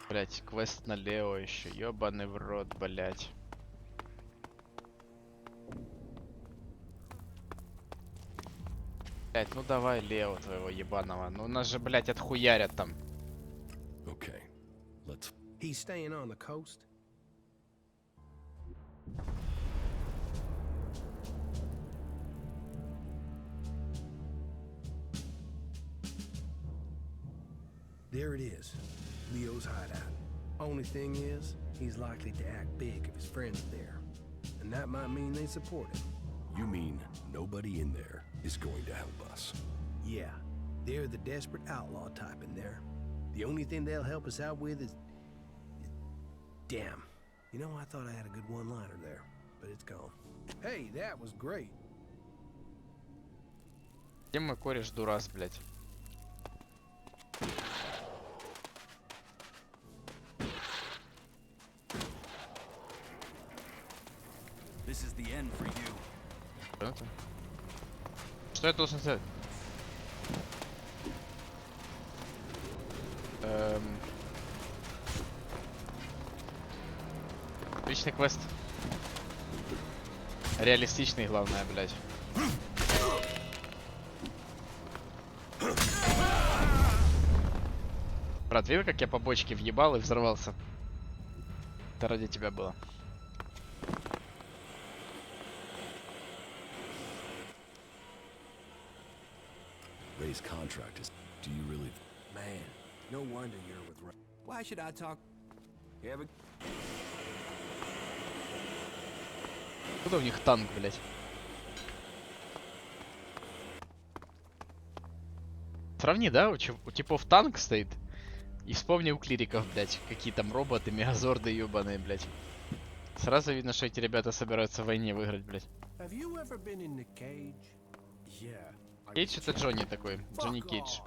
Блядь, квест налево еще. Ёбаный в рот, блядь. Блядь, ну давай лево твоего ебаного. Ну нас же, блядь, отхуярят там. Okay, let's. He's staying on the coast? There it is, Leo's hideout. Only thing is, he's likely to act big if his friends are there. And that might mean they support him. You mean nobody in there is going to help us? Yeah, they're the desperate outlaw type in there. The only thing they'll help us out with is... Damn. You know, I thought I had a good one-liner there, but it's gone. Hey, that was great. Где мой кореш дурас, блядь? This is the end for you. Что это? Что я должен сделать? Отличный квест. Реалистичный, главное, блядь. Брат, видел, как я по бочке въебал и взорвался? Это ради тебя было. Ray's contract is. Do you really? Man, no wonder you're with Ray. Why should I talk? You ever... Куда у них танк, блядь? Сравни, да? У типов танк стоит. И вспомни у клириков, блядь, какие там роботы, мегазорды ебаные, блядь. Сразу видно, что эти ребята собираются в войне выиграть, блядь. Кейдж это Джонни такой. Джонни Кейдж.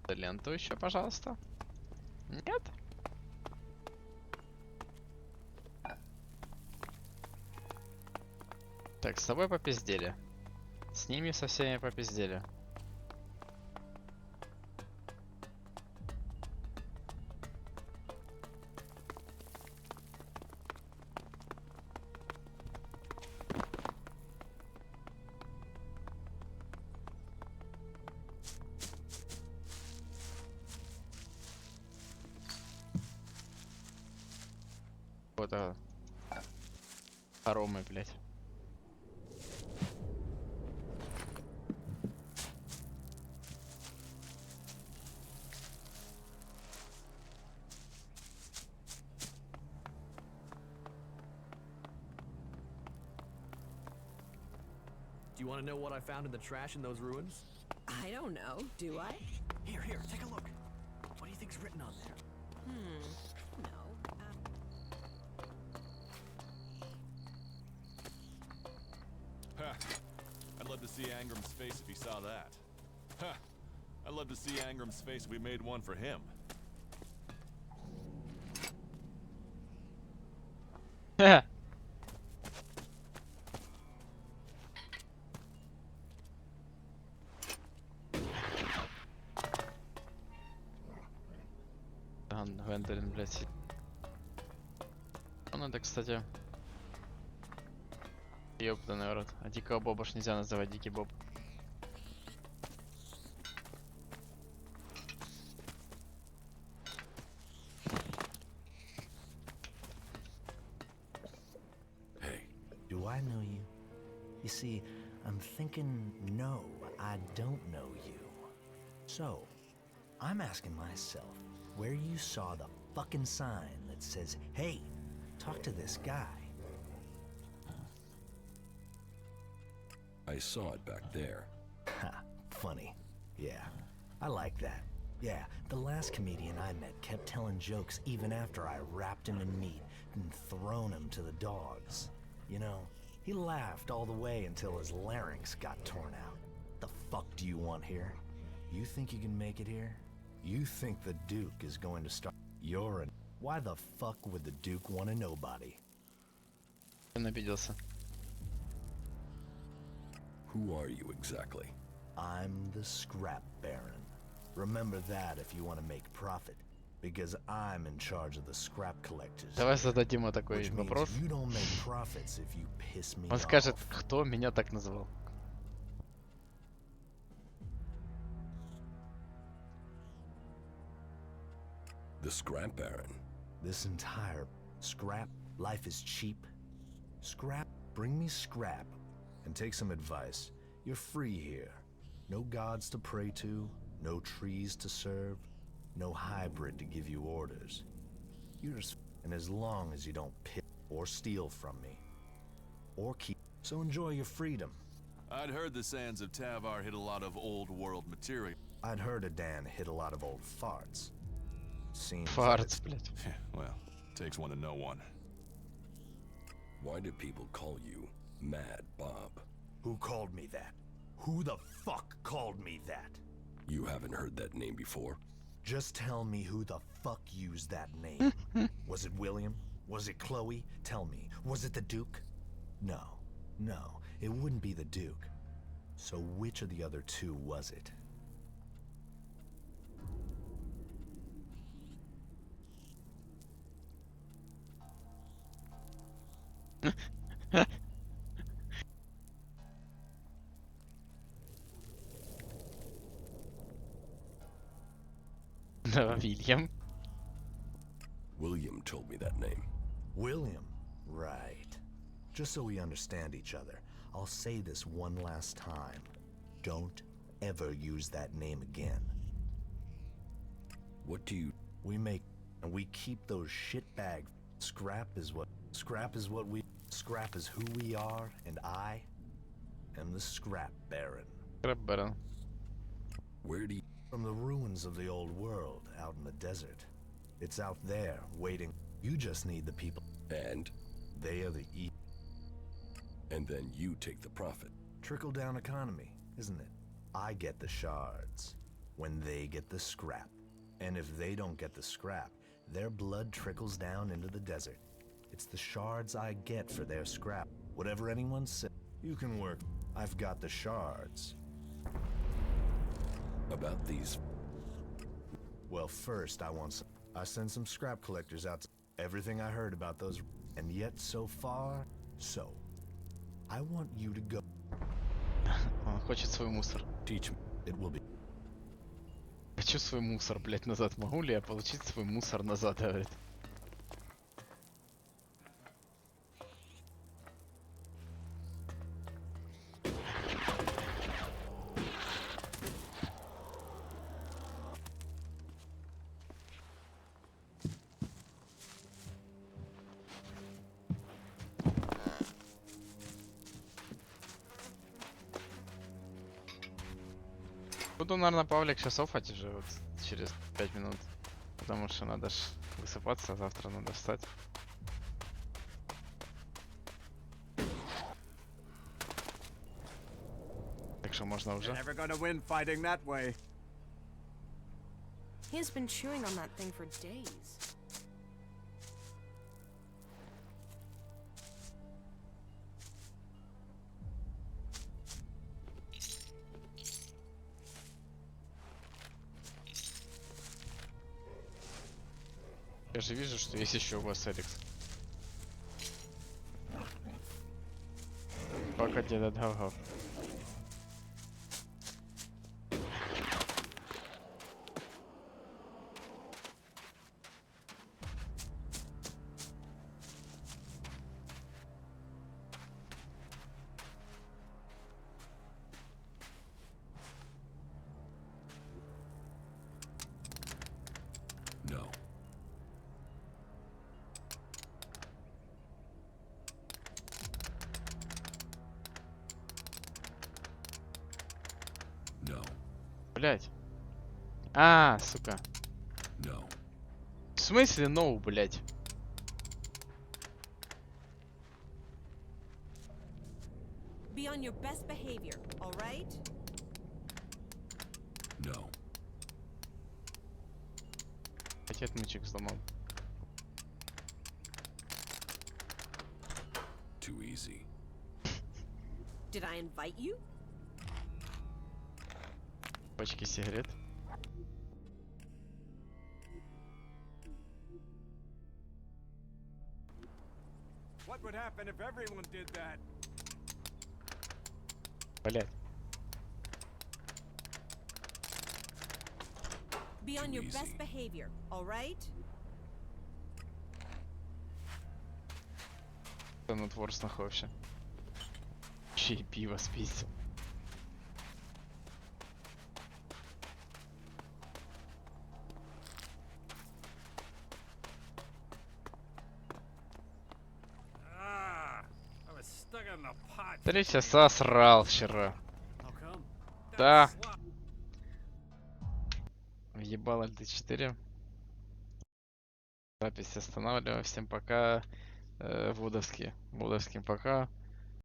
Ленту еще, пожалуйста. Нет? Так, с тобой попиздели. С ними со всеми попиздели. Вот хоромы, блядь. Do you want to know what I found in the trash in those ruins? I don't know, do I? Here, take a look. What do you think's written on there? No. Ha! I'd love to see Angram's face if he saw that. Ha! I'd love to see Angram's face if we made one for him. Гвендолин, блядь. Ну надо, кстати. Ёбаный рот. А дикого боба ж нельзя называть дикий боб. Hey. Do I know you? You see, I'm thinking, no, I don't know you. So, I'm asking myself where you saw the fucking sign that says, hey, talk to this guy. I saw it back there. Ha, funny. Yeah, I like that. Yeah, the last comedian I met kept telling jokes even after I wrapped him in meat and thrown him to the dogs. You know, he laughed all the way until his larynx got torn out. The fuck do you want here? You think you can make it here? You think the Duke is going to start? You're a... Why the fuck would the Duke want a nobody? Он обиделся. Who are you exactly? I'm the Scrap Baron. Remember that if you want to make profit, because I'm in charge of the scrap collectors. Давай зададим ему такой Which means вопрос. you don't make profits if you piss me Он off. скажет, кто меня так называл. The Scrap Baron. This entire scrap, life is cheap. Scrap, bring me scrap and take some advice. You're free here. No gods to pray to, no trees to serve, no hybrid to give you orders. You're just, and as long as you don't pick or steal from me, or keep, so enjoy your freedom. I'd heard the sands of Tavar hit a lot of old world material. I'd heard Adan hit a lot of old farts. Seems Farts, блядь. Well, takes one to know one. Why do people call you Mad Bob? Who called me that? Who the fuck called me that? You haven't heard that name before? Just tell me who the fuck used that name. Was it William? Was it Chloe? Tell me, was it the Duke? No, no, it wouldn't be the Duke. So which of the other two was it? William. William told me that name. William? Right. Just so we understand each other, I'll say this one last time. Don't ever use that name again. What do you... We make and we keep those shitbag. Scrap is what we... Scrap is who we are, and I am the Scrap Baron. Scrap Baron. Where do you... From the ruins of the old world, out in the desert. It's out there, waiting. You just need the people. And? They are the And then you take the profit. Trickle-down economy, isn't it? I get the shards, when they get the scrap. And if they don't get the scrap, their blood trickles down into the desert. It's the shards I get for their scrap. Whatever anyone says, you can work. I've got the shards. About these... Well, first I sent some scrap collectors out to everything I heard about those, and yet so far, so. I want you to go. Он хочет свой мусор. Teach me. It will be. Хочу свой мусор, блять, назад. Могу ли я получить свой мусор назад, говорит? Буду, наверное, Павлик сейчас офать уже вот через 5 минут. Потому что надо ж высыпаться, завтра надо встать. Так что можно уже. Never gonna win fighting that way. He's been chewing on that thing for days. Я же вижу, что есть еще у вас Элекс. Погоди, да, да, No. No. Блять. А, сука. No. В смысле no, блять? on your best behavior, all right? No. Отметчик взломал. Too easy. Did I invite you? Пачки сигарет. What would happen if everyone did that? Блять. Be on your best behavior, all right? Та на двор знаходився. Ще й пиво спіздив. I was stuck in the pot. 3 часа срал вчера. How come? Да. Въебало Д4. Запись останавливаю. Всем пока. Вудовским пока.